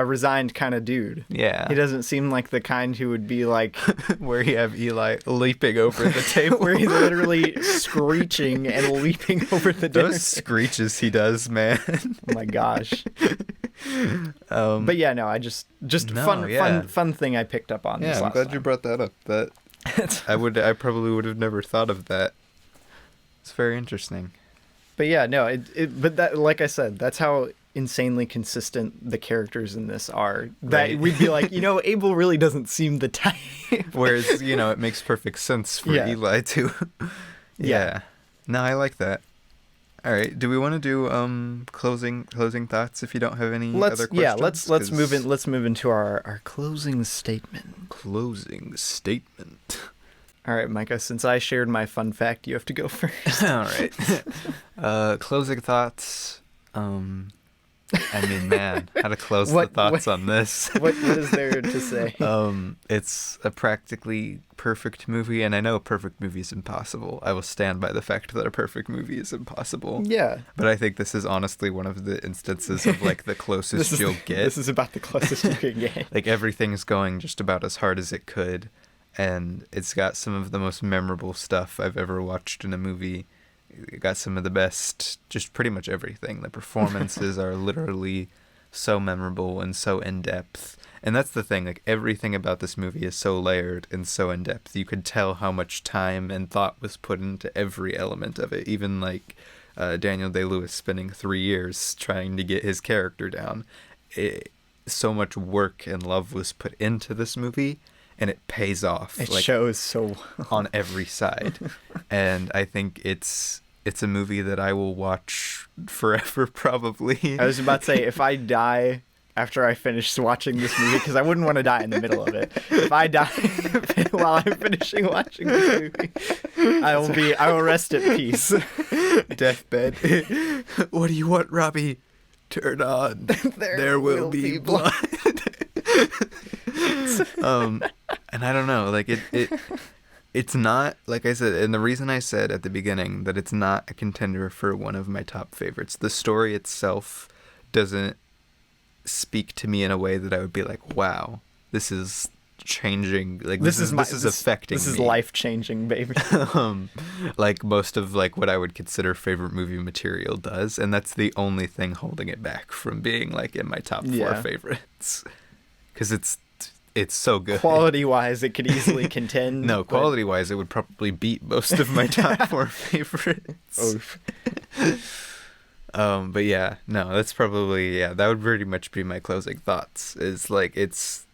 resigned kind of dude. Yeah, he doesn't seem like the kind who would be like where you have Eli leaping over the table, where he's literally screeching and leaping over the dinner. Those screeches he does, man. Oh my gosh. But I just fun thing I picked up on. Yeah, I'm glad you brought that up. That I probably would have never thought of that. It's very interesting. But but that, like I said, that's how insanely consistent the characters in this are. That we'd be like, Abel really doesn't seem the type. Whereas, it makes perfect sense for Eli too. Yeah. No, I like that. All right. Do we want to do closing thoughts if you don't have any other questions? Yeah, let's move into our closing statement. Closing statement. All right, Micah, since I shared my fun fact, you have to go first. All right. Closing thoughts. I mean, man, how to close the thoughts on this. What is there to say? It's a practically perfect movie, and I know a perfect movie is impossible. I will stand by the fact that a perfect movie is impossible. Yeah. But I think this is honestly one of the instances of, like, the closest you'll get. This is about the closest you can get. Like, everything's going just about as hard as it could. And it's got some of the most memorable stuff I've ever watched in a movie. It got some of the best, just pretty much everything. The performances are literally so memorable and so in-depth. And that's the thing, like, everything about this movie is so layered and so in-depth. You could tell how much time and thought was put into every element of it. Even, like, Daniel Day-Lewis spending 3 years trying to get his character down. So much work and love was put into this movie. And it pays off. It shows so on every side. And I think it's a movie that I will watch forever, probably. I was about to say, if I die after I finish watching this movie, because I wouldn't want to die in the middle of it. If I die while I'm finishing watching this movie, I will rest at peace. Deathbed. What do you want, Robbie? Turn on. There will be blood. And I don't know, like it's not, like I said, and the reason I said at the beginning that it's not a contender for one of my top favorites, the story itself doesn't speak to me in a way that I would be like, wow, this is changing. Like this is affecting This is me. life changing, baby. Like most of like what I would consider favorite movie material does, and that's the only thing holding it back from being like in my top 4 favorites. Because it's so good. Quality wise, it could easily contend. No, quality wise, it would probably beat most of my top 4 favorites. But yeah, no, that's probably, that would pretty much be my closing thoughts. Is like, it's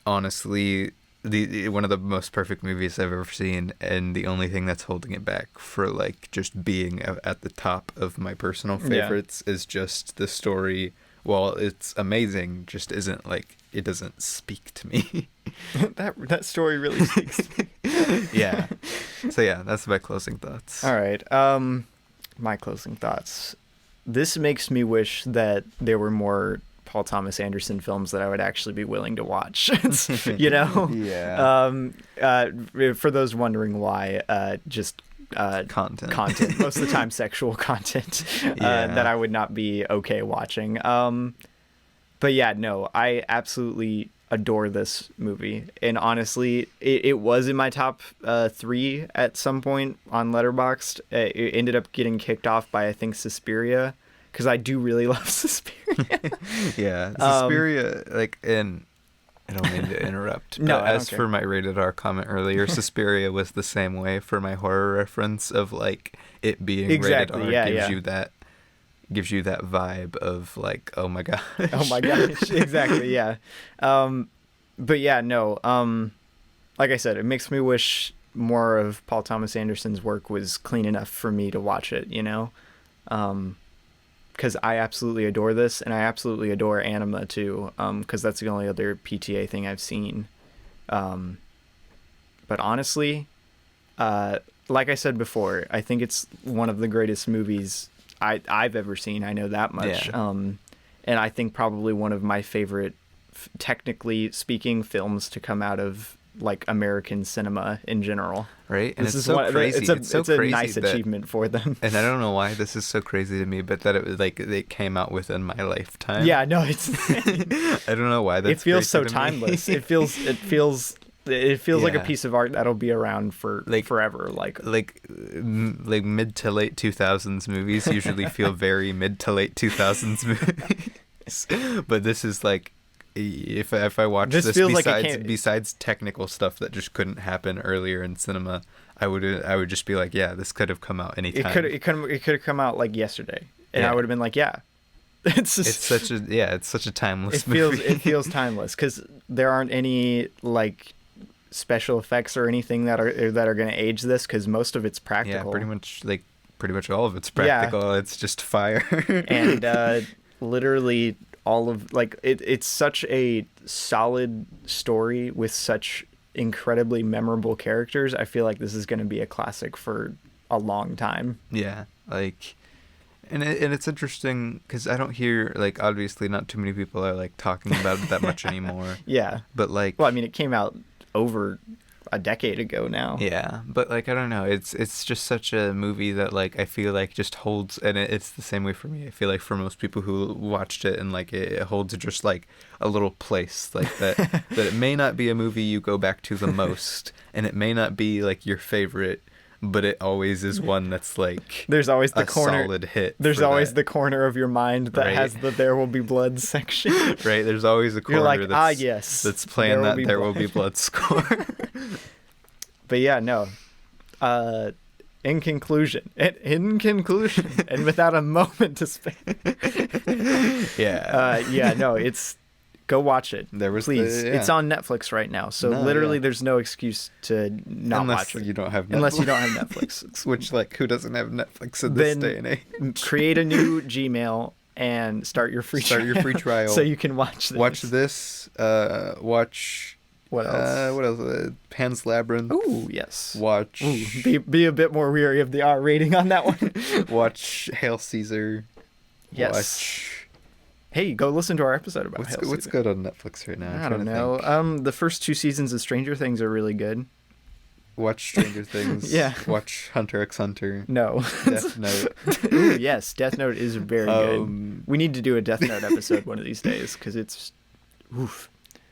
honestly one of the most perfect movies I've ever seen, and the only thing that's holding it back for like just being at the top of my personal favorites is just the story. While it's amazing, just isn't like, it doesn't speak to me. that story really speaks to me. Yeah. So yeah, that's my closing thoughts. All right. My closing thoughts. This makes me wish that there were more Paul Thomas Anderson films that I would actually be willing to watch. You know? Yeah. For those wondering why, just content. Most of the time sexual content that I would not be okay watching. But yeah, no, I absolutely adore this movie. And honestly, it was in my top 3 at some point on Letterboxd. It ended up getting kicked off by, I think, Suspiria, because I do really love Suspiria. Yeah, Suspiria, and I don't mean to interrupt. No, but as for my rated R comment earlier, Suspiria was the same way for my horror reference of like it being rated R gives you that vibe of like, oh my gosh. Oh my gosh, exactly, yeah. But yeah, no, like I said, it makes me wish more of Paul Thomas Anderson's work was clean enough for me to watch it, you know? Because I absolutely adore this, and I absolutely adore Anima too, because that's the only other PTA thing I've seen. But honestly, like I said before, I think it's one of the greatest movies I've ever seen. I know that much. Yeah. And I think probably one of my favorite, technically speaking, films to come out of like American cinema in general. Right? And this it's is so crazy. It's a nice achievement for them. And I don't know why this is so crazy to me, but that it was like it came out within my lifetime. Yeah, no, it's I don't know why that's it feels so crazy to timeless. me. It feels like a piece of art that'll be around for like forever. Like mid to late 2000s movies usually feel very mid to late 2000s movies. But this is like, if I watch this besides technical stuff that just couldn't happen earlier in cinema, I would just be like, yeah, this could have come out anytime. It could have come out like yesterday, and I would have been like, yeah. It's such a timeless movie. It feels timeless because there aren't any like special effects or anything that are going to age this, because most of it's practical. Yeah, pretty much all of it's practical. Yeah. It's just fire. And literally all of like it's such a solid story with such incredibly memorable characters. I feel like this is going to be a classic for a long time. Yeah, like, and it's interesting because I don't hear, like, obviously not too many people are like talking about it that much anymore. Yeah, but like, well, I mean, it came out over a decade ago now. Yeah, but like, I don't know, it's just such a movie that like I feel like just holds, and it's the same way for me. I feel like for most people who watched it, and like it holds just like a little place, like that that it may not be a movie you go back to the most, and it may not be like your favorite, but it always is one that's like there's always the corner solid hit. There's always the corner of your mind that has the "There Will Be Blood" section. Right. There's always a corner like, yes, that's playing There Will Be Blood score. But yeah, no. In conclusion, and without a moment to spare. No, it's go watch it. Please. It's on Netflix right now, so there's no excuse to not watch it. Unless you don't have Netflix. Which, like, who doesn't have Netflix in this day and age? Create a new Gmail and start your free trial. So you can watch this. Watch this. Watch. What else? What else? Pan's Labyrinth. Ooh, yes. Watch. Ooh, be a bit more weary of the R rating on that one. Watch Hail Caesar. Yes. Hey, go listen to our episode about Hail Caesar. What's good on Netflix right now? I don't know. The first 2 seasons of Stranger Things are really good. Watch Stranger Things. Yeah. Watch Hunter x Hunter. No. Death Note. Ooh, yes, Death Note is very good. We need to do a Death Note episode one of these days, because it's... Oof.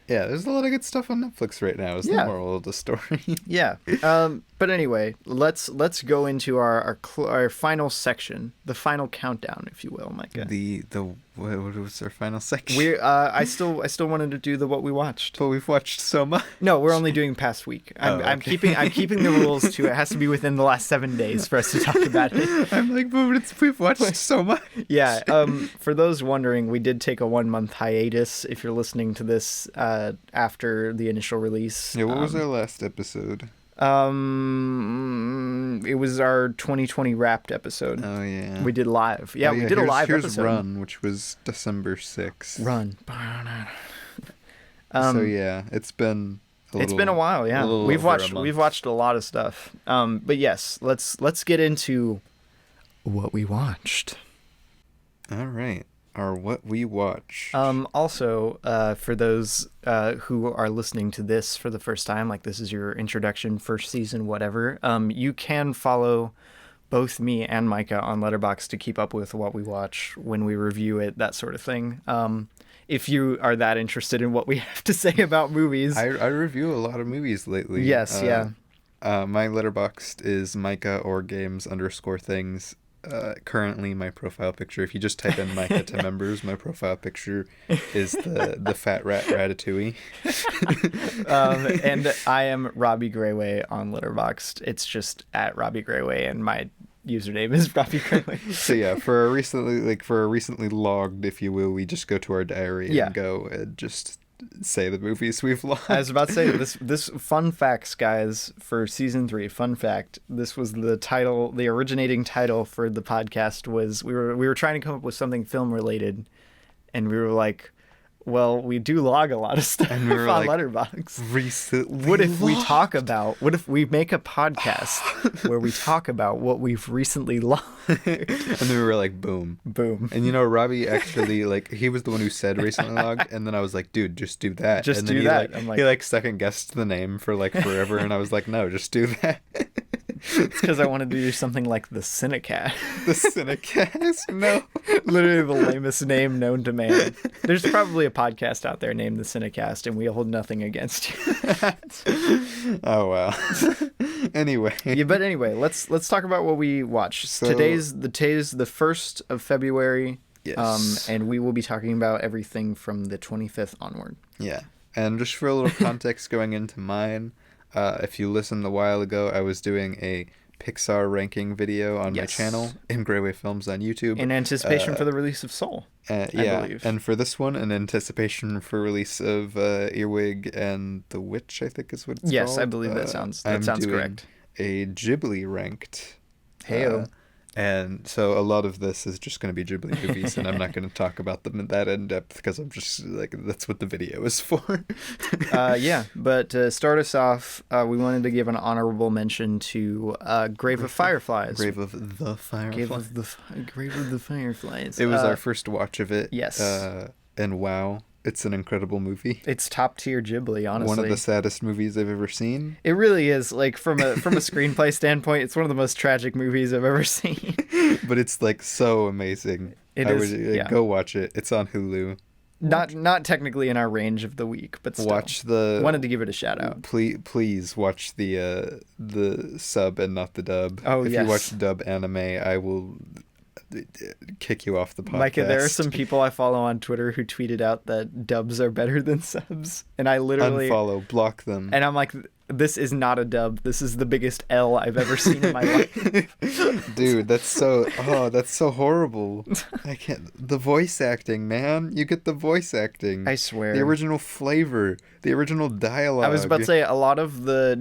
Yeah, there's a lot of good stuff on Netflix right now. Is the Yeah. moral of the story? Yeah. But anyway, let's go into our final section, the final countdown, if you will, Micah. What was our final section? I still wanted to do the what we watched. But we've watched so much. No, we're only doing past week. I'm keeping the rules to it has to be within the last 7 days for us to talk about it. I'm like, but we've watched so much. Yeah. For those wondering, we did take a 1-month hiatus. If you're listening to this after the initial release. Yeah. What was our last episode? It was our 2020 wrapped episode. Oh yeah. We did live. Yeah, we did a live here's episode. Run, which was December 6th. Run. So yeah, it's been a while. Yeah, we've watched a lot of stuff. But yes, let's get into what we watched. All right. Or what we watched. Also, for those who are listening to this for the first time, like this is your introduction, first season, whatever, you can follow both me and Micah on Letterboxd to keep up with what we watch, when we review it, that sort of thing. If you are that interested in what we have to say about movies. I review a lot of movies lately. Yes, yeah. My Letterboxd is Micah or games_things. Currently my profile picture, if you just type in Micah to members, my profile picture is the fat rat Ratatouille. And I am Robbie Grayway on Letterboxd. It's just at Robbie Grayway, and my username is Robbie Grayway. So yeah, for a recently logged, if you will, we just go to our diary and go and just say the movies we've logged. I was about to say this fun facts, guys, for season 3. Fun fact: this was the title, the originating title for the podcast. Was we were trying to come up with something film related, and we were like, well, we do log a lot of stuff on Letterboxd. Recently, what if we make a podcast where we talk about what we've recently logged? And then we were like, boom. And Robbie actually, he was the one who said recently logged, and then I was like, dude, just do that. Just and do then that. He second guessed the name for forever, and I was like, no, just do that. It's because I wanted to do something like the Cinecast. The Cinecast? No. Literally the lamest name known to man. There's probably a podcast out there named the Cinecast, and we hold nothing against you. Oh, wow. Anyway. Yeah, but anyway, let's talk about what we watched. Today's the 1st of February. Yes. And we will be talking about everything from the 25th onward. Yeah. And just for a little context going into mine, if you listened a while ago, I was doing a Pixar ranking video on my channel, in Grayway Films on YouTube. In anticipation for the release of Soul, I believe. And for this one, in anticipation for release of Earwig and the Witch, I think is what it's called. Yes, I believe that sounds correct. A Ghibli ranked. Heyo. And so a lot of this is just going to be Ghibli movies, and I'm not going to talk about them in that in-depth because I'm just that's what the video is for. Yeah, but to start us off, we wanted to give an honorable mention to Grave of Fireflies. Grave of the Fireflies. Grave of the Fireflies. It was our first watch of it. Yes. And wow. It's an incredible movie. It's top tier Ghibli, honestly. One of the saddest movies I've ever seen. It really is. From a screenplay standpoint, it's one of the most tragic movies I've ever seen. But it's so amazing. Go watch it. It's on Hulu. Not technically in our range of the week, but still. Wanted to give it a shout out. Please watch the sub and not the dub. Oh, if yes. you watch dub anime, I will kick you off the podcast. Micah, there are some people I follow on Twitter who tweeted out that dubs are better than subs, and I literally unfollow, block them. And I'm like, this is not a dub. This is the biggest L I've ever seen in my life. Dude, that's so horrible. I can't. The voice acting, man. You get the voice acting. I swear. The original flavor, the original dialogue. I was about to say a lot of the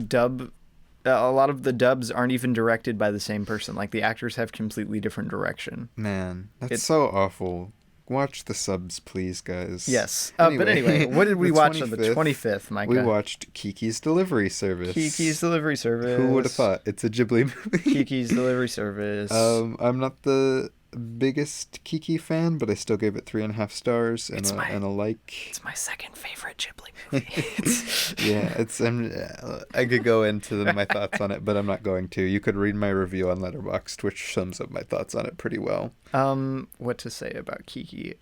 dubs aren't even directed by the same person. The actors have completely different direction. Man, that's so awful. Watch the subs, please, guys. Yes. But anyway, what did we watch on the 25th, Micah? We watched Kiki's Delivery Service. Kiki's Delivery Service. Who would have thought? It's a Ghibli movie. Kiki's Delivery Service. I'm not the biggest Kiki fan, but I still gave it 3.5 stars and a like. It's my second favorite Ghibli movie. Yeah, I could go into my thoughts on it, but I'm not going to. You could read my review on Letterboxd, which sums up my thoughts on it pretty well. What to say about Kiki?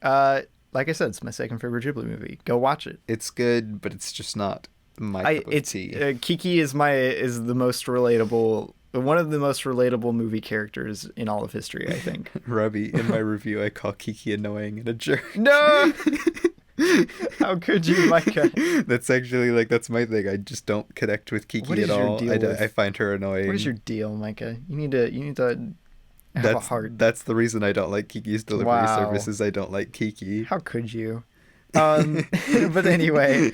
like I said, it's my second favorite Ghibli movie. Go watch it. It's good, but it's just not my cup of tea. Kiki is the most relatable, one of the most relatable movie characters in all of history, I think. Robbie, in my review, I call Kiki annoying and a jerk. No! How could you, Micah? That's actually, like, that's my thing. I just don't connect with Kiki at all. I find her annoying. What is your deal, Micah? You need to have a heart. That's the reason I don't like Kiki's delivery services. I don't like Kiki. How could you? But anyway,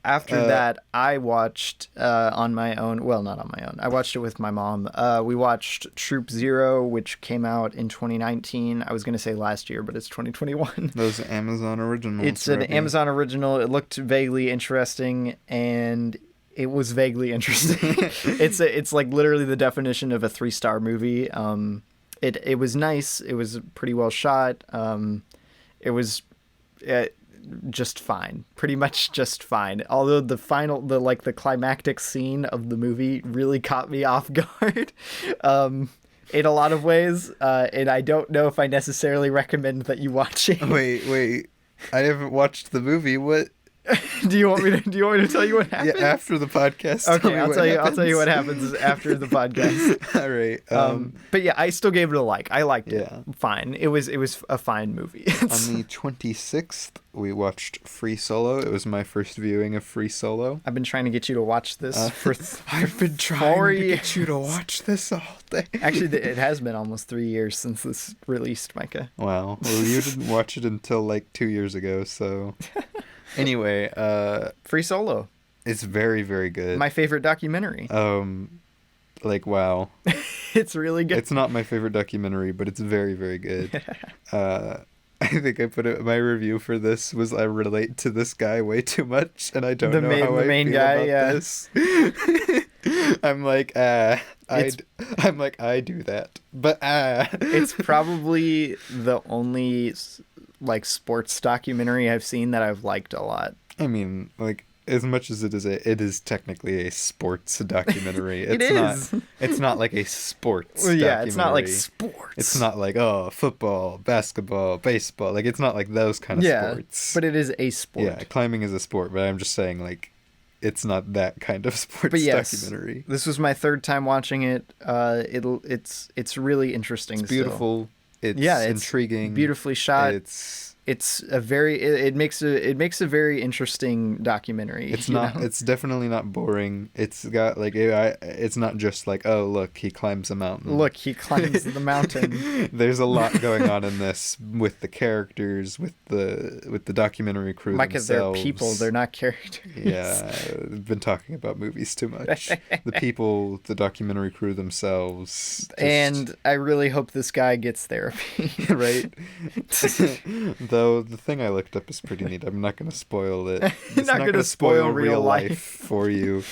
after that, I watched on my own. Well, not on my own. I watched it with my mom. We watched Troop Zero, which came out in 2019. I was going to say last year, but it's 2021. Those Amazon originals. It's an Amazon original. It looked vaguely interesting, and it was vaguely interesting. It's like literally the definition of a 3-star movie. It was nice. It was pretty well shot. It was just fine, pretty much just fine. Although the climactic scene of the movie really caught me off guard, in a lot of ways. And I don't know if I necessarily recommend that you watch it. Wait. I haven't watched the movie. What? Do you want me to tell you what happens? Yeah, after the podcast. Okay, I'll tell you what happens after the podcast. All right. But yeah, I still gave it a like. I liked it. Fine. It was a fine movie. On the 26th, we watched Free Solo. It was my first viewing of Free Solo. I've been trying to get you to watch this for I've been trying to get you to watch this all day. Actually, it has been almost 3 years since this released, Micah. Wow. Well, you didn't watch it until like 2 years ago, so... Anyway, Free Solo. It's very, very good. My favorite documentary. Wow. It's really good. It's not my favorite documentary, but it's very, very good. I think I put it. My review for this was I relate to this guy way too much, and I don't know how I feel about this. I'm like, I do that, but It's probably the only like sports documentary I've seen that I've liked a lot. I mean, like, as much as it is technically a sports documentary. It's not like a sports documentary. Yeah, it's not like sports. It's not like, football, basketball, baseball. Like, it's not like those kind of sports. But it is a sport. Yeah, climbing is a sport, but I'm just saying, like, it's not that kind of sports documentary. This was my third time watching it. It's really interesting. It's beautiful. It's intriguing. Beautifully shot. It makes a very interesting documentary. It's definitely not boring. It's got like it's not just like, oh look, he climbs a mountain. Look, he climbs the mountain. There's a lot going on in this with the characters, with the documentary crew themselves. They're people, they're not characters. Yeah, I've been talking about movies too much. The people, the documentary crew themselves. And I really hope this guy gets therapy. Right? Though the thing I looked up is pretty neat. I'm not going to spoil it. It's not going to spoil real life for you.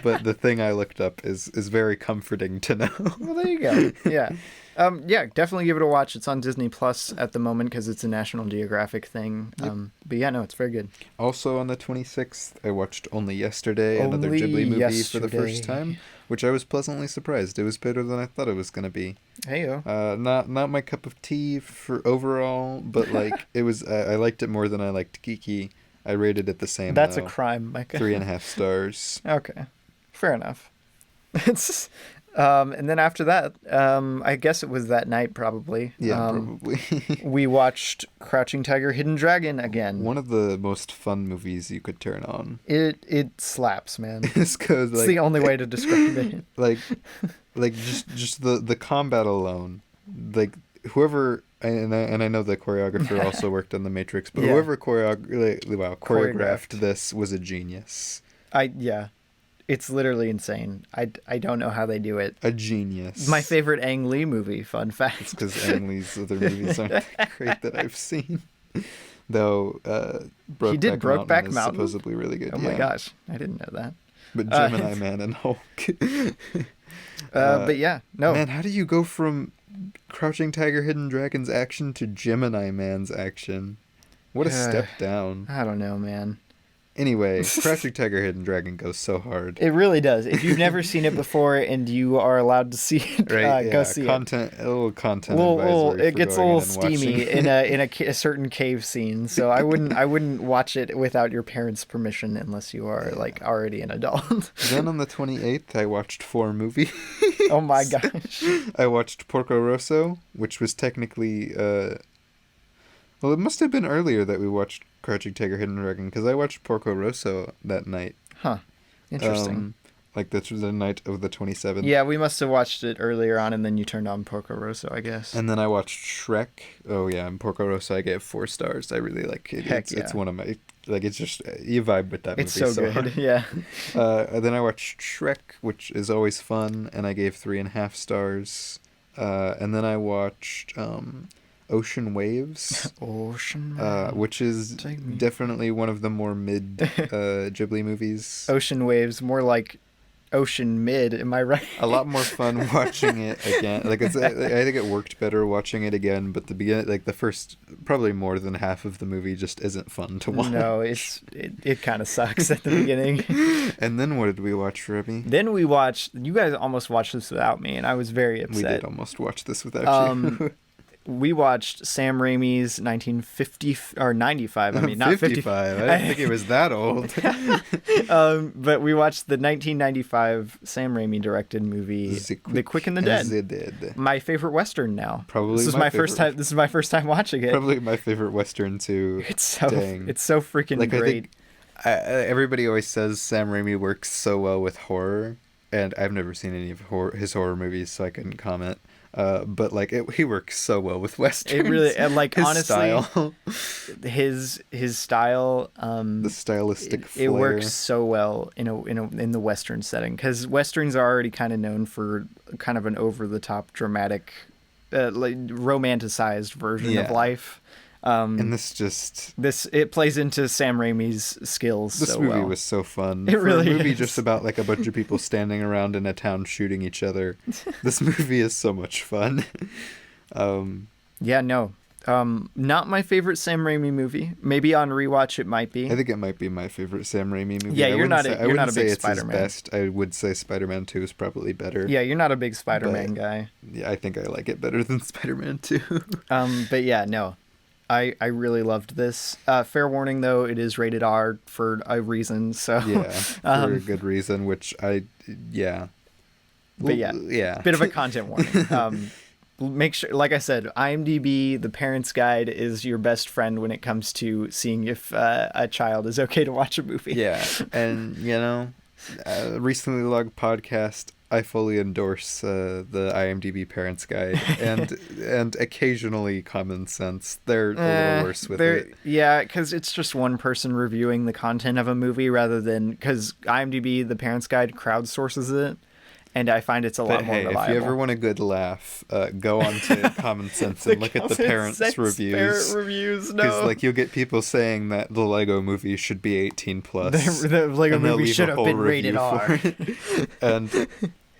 But the thing I looked up is very comforting to know. Well, there you go. Yeah. Definitely give it a watch. It's on Disney Plus at the moment because it's a National Geographic thing. Yep. But yeah, no, it's very good. Also on the 26th, I watched Only Yesterday, another Ghibli movie for the first time, which I was pleasantly surprised. It was better than I thought it was going to be. Hey-o. Not my cup of tea for overall, but like it was. I liked it more than I liked Kiki. I rated it the same. That's a crime, Micah. 3.5 stars. Okay, fair enough. It's. And then after that, I guess it was that night probably. Yeah, probably. We watched Crouching Tiger, Hidden Dragon again. One of the most fun movies you could turn on. It slaps, man. It's the only way to describe it. like just the combat alone, like whoever. And I know the choreographer also worked on The Matrix, but whoever choreographed this was a genius. It's literally insane. I don't know how they do it. A genius. My favorite Ang Lee movie, fun fact. It's because Ang Lee's other movies aren't that great that I've seen. Though Brokeback Mountain is supposedly really good. Oh my gosh, I didn't know that. But Gemini Man and Hulk. But yeah, no. Man, how do you go from Crouching Tiger, Hidden Dragon's action to Gemini Man's action? What a step down. I don't know, man. Anyway, Crouching Tiger, Hidden Dragon goes so hard. It really does. If you've never seen it before and you are allowed to see it, Right? go see content, it. A little content advisory. It for gets a going little ahead and watching. steamy in a certain cave scene. So I wouldn't watch it without your parents' permission unless you are like already an adult. Then on the 28th, I watched 4 movies. Oh my gosh. I watched Porco Rosso, which was technically well, it must have been earlier that we watched Crouching Tiger, Hidden Dragon, because I watched Porco Rosso that night. Huh. Interesting. Like the night of the 27th. Yeah, we must have watched it earlier on, and then you turned on Porco Rosso, I guess. And then I watched Shrek. Oh yeah, and Porco Rosso I gave 4 stars. I really like it. Heck It's yeah. one of my, like, it's just, you vibe with that movie. It's so good. hard. Yeah. Then I watched Shrek, which is always fun, and I gave 3.5 stars. And then I watched Ocean Waves, which is Take me. definitely one of the more mid Ghibli movies. Ocean Waves, more like Ocean Mid, am I right? A lot more fun watching it again. Like I think it worked better watching it again, but the beginning, like the first, probably more than half of the movie just isn't fun to watch. No, it kind of sucks at the beginning. And then what did we watch, Rebby? Then we watched, you guys almost watched this without me, and I was very upset. We did almost watch this without you. We watched Sam Raimi's 1950 or 95. I mean, not 55. 55. I didn't think it was that old. But we watched the 1995 Sam Raimi directed movie, The Quick and the Dead. My favorite Western now. Probably this is my first time. This is my first time watching it. Probably my favorite Western too. It's so Dang. it's so freaking Like, great. Everybody always says Sam Raimi works so well with horror, and I've never seen any of his horror movies, so I couldn't comment. But like he works so well with westerns. It really, and like, his honestly, style. his style, The stylistic flair. it works so well in the Western setting, because Westerns are already kind of known for kind of an over the top dramatic, like romanticized version of life. And it plays into Sam Raimi's skills. This so movie well. was so fun. It For really a movie is. just about like a bunch of people standing around in a town shooting each other. This movie is so much fun. Yeah, no. Not my favorite Sam Raimi movie. Maybe on rewatch it might be. I think it might be my favorite Sam Raimi movie. Yeah, I you're not wouldn't a say big it's Spider-Man. his best. I would say Spider-Man 2 is probably better. Yeah, you're not a big Spider-Man guy. Yeah, I think I like it better than Spider-Man 2. But yeah, no. I really loved this. Fair warning, though, it is rated R for a reason. So Yeah, for a good reason, which yeah. But yeah, yeah. bit of a content warning. Make sure, like I said, IMDb, the parent's guide, is your best friend when it comes to seeing if a child is okay to watch a movie. Yeah, and Recently Logged podcast, I fully endorse the IMDb Parents Guide and occasionally Common Sense. They're a little worse with it. Yeah, because it's just one person reviewing the content of a movie rather than, because IMDb, the Parents Guide, crowdsources it, and I find it's a lot more reliable. If you ever want a good laugh, go on to Common Sense and look at the parents' reviews. Parent reviews, no. Because like you'll get people saying that the Lego movie should be 18 plus. The Lego and they'll movie leave should a have whole been rated review R. for it. And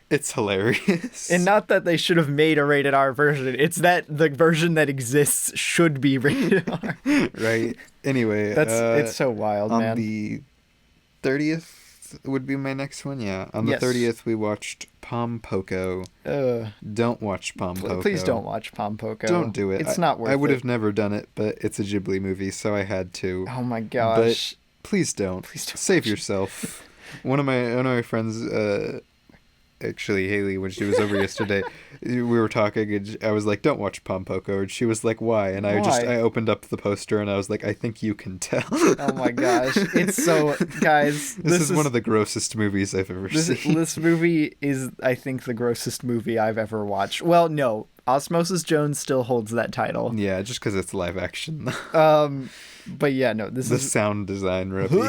it's hilarious. And not that they should have made a rated R version. It's that the version that exists should be rated R. Right. Anyway, it's so wild, man. On the 30th would be my next one. Yeah. On the 30th, we watched Pom Poko. Don't watch Pom Poko. Please don't watch Pom Poko. Don't do it. It's not worth it. I would have never done it, but it's a Ghibli movie, so I had to. Oh my gosh. But please don't. Save yourself. One of my friends, actually Haley, when she was over yesterday, we were talking and I was like, don't watch Pom Poko, and she was like, why? And I opened up the poster and I was like, I think you can tell. Oh my gosh, it's so, guys, this is one of the grossest movies I've ever seen. This movie is, I think, the grossest movie I've ever watched. Well, no, Osmosis Jones still holds that title. Yeah, just because it's live action. But yeah, no, this the is sound design, Ruby.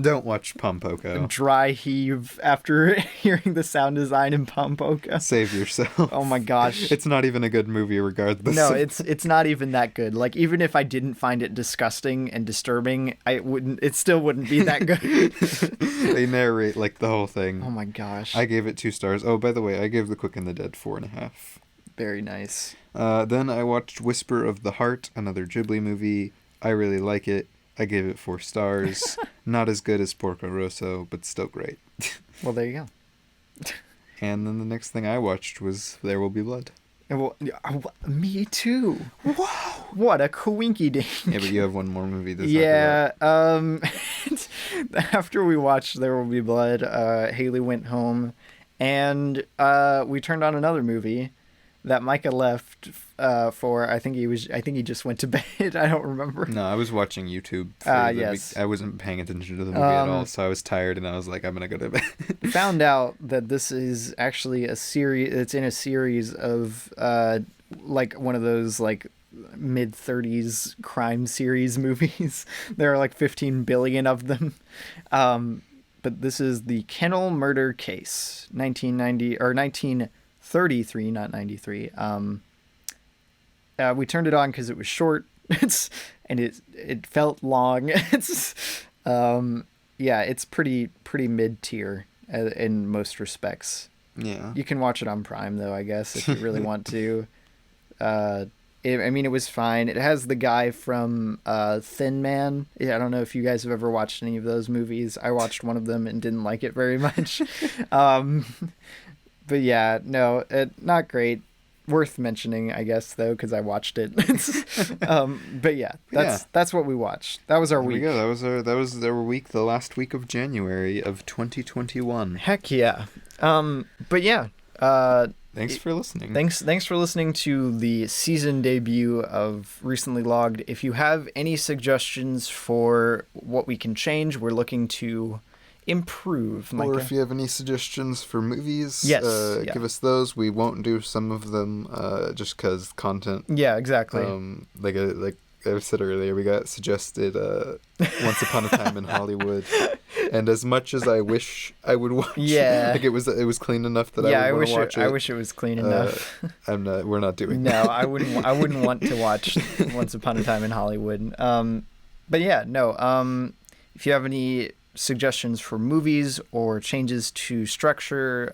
Don't watch Pom Poko. Dry heave after hearing the sound design in Pom Poko. Save yourself. Oh my gosh. It's not even a good movie regardless. No, it's not even that good. Like, even if I didn't find it disgusting and disturbing, it still wouldn't be that good. They narrate like the whole thing. Oh my gosh. I gave it 2 stars. Oh, by the way, I gave The Quick and the Dead 4.5. Very nice. Then I watched Whisper of the Heart, another Ghibli movie. I really like it. I gave it 4 stars. Not as good as Porco Rosso, but still great. Well, there you go. And then the next thing I watched was There Will Be Blood. Well, me too. Whoa! What a coinky dink. Yeah, but you have one more movie to talk Yeah. After we watched There Will Be Blood, Haley went home, and we turned on another movie that Micah left for. I think he just went to bed. I don't remember. No, I was watching YouTube. Yes. I wasn't paying attention to the movie at all, so I was tired, and I was like, I'm gonna go to bed. Found out that this is actually a series. It's in a series of like one of those like mid-30s crime series movies. There are like 15 billion of them. But this is the Kennel Murder Case, 1990 or 1933, not 93. We turned it on because it was short. It felt long. It's pretty mid-tier in most respects. Yeah. You can watch it on Prime though, I guess, if you really want to. It was fine. It has the guy from Thin Man. Yeah, I don't know if you guys have ever watched any of those movies. I watched one of them and didn't like it very much. But yeah, no, not great. Worth mentioning, I guess, though, because I watched it. But yeah, that's what we watched. That was our week. There we go. That was our week. The last week of January of 2021. Heck yeah. But yeah. Thanks for listening. Thanks for listening to the season debut of Recently Logged. If you have any suggestions for what we can change, we're looking to improve. Micah. Or if you have any suggestions for movies, yes, give us those. We won't do some of them just because content. Yeah, exactly. Like I said earlier, we got suggested Once Upon a Time in Hollywood, and as much as I wish I would watch, like it was clean enough that I would want to watch it. I wish it was clean enough. We're not doing. No, I wouldn't want to watch Once Upon a Time in Hollywood. But yeah, no. If you have any suggestions for movies or changes to structure,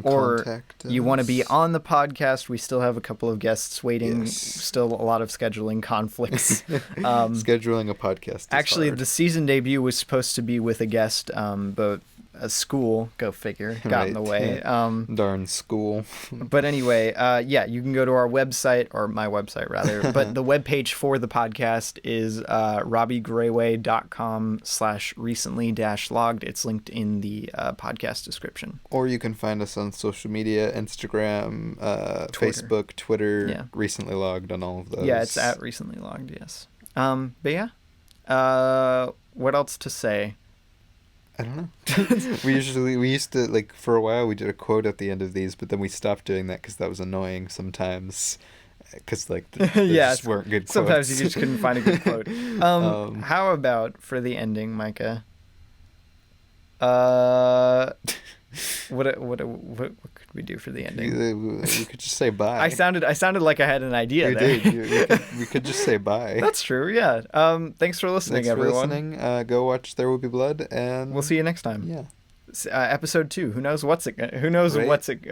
or you want to be on the podcast, we still have a couple of guests waiting. Yes. Still a lot of scheduling conflicts. Scheduling a podcast actually hard. The season debut was supposed to be with a guest, but a school, go figure, got in the way. Darn school. But anyway, you can go to our website, or my website rather, but the webpage for the podcast is robbiegrayway.com/recently-logged. It's linked in the podcast description. Or you can find us on social media, Instagram, Twitter. Facebook, Twitter, Recently Logged on all of those. Yeah, it's at Recently Logged, yes. But yeah, what else to say? I don't know. we used to, like, for a while we did a quote at the end of these, but then we stopped doing that because that was annoying sometimes. Because, like, there just weren't good quotes. Sometimes you just couldn't find a good quote. How about for the ending, Micah? What could we do for the ending? We could just say bye. I sounded like I had an idea you there. Did. We could just say bye. That's true. Yeah. Thanks for listening, everyone. Go watch There Will Be Blood, and we'll see you next time. Yeah. Episode 2. Who knows what's it? Who knows right? what's it?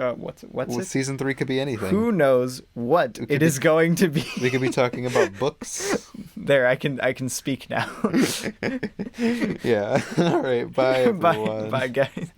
Season 3 could be anything. Who knows what it is going to be? We could be talking about books. There, I can speak now. Yeah. All right. Bye, everyone. Bye, guys.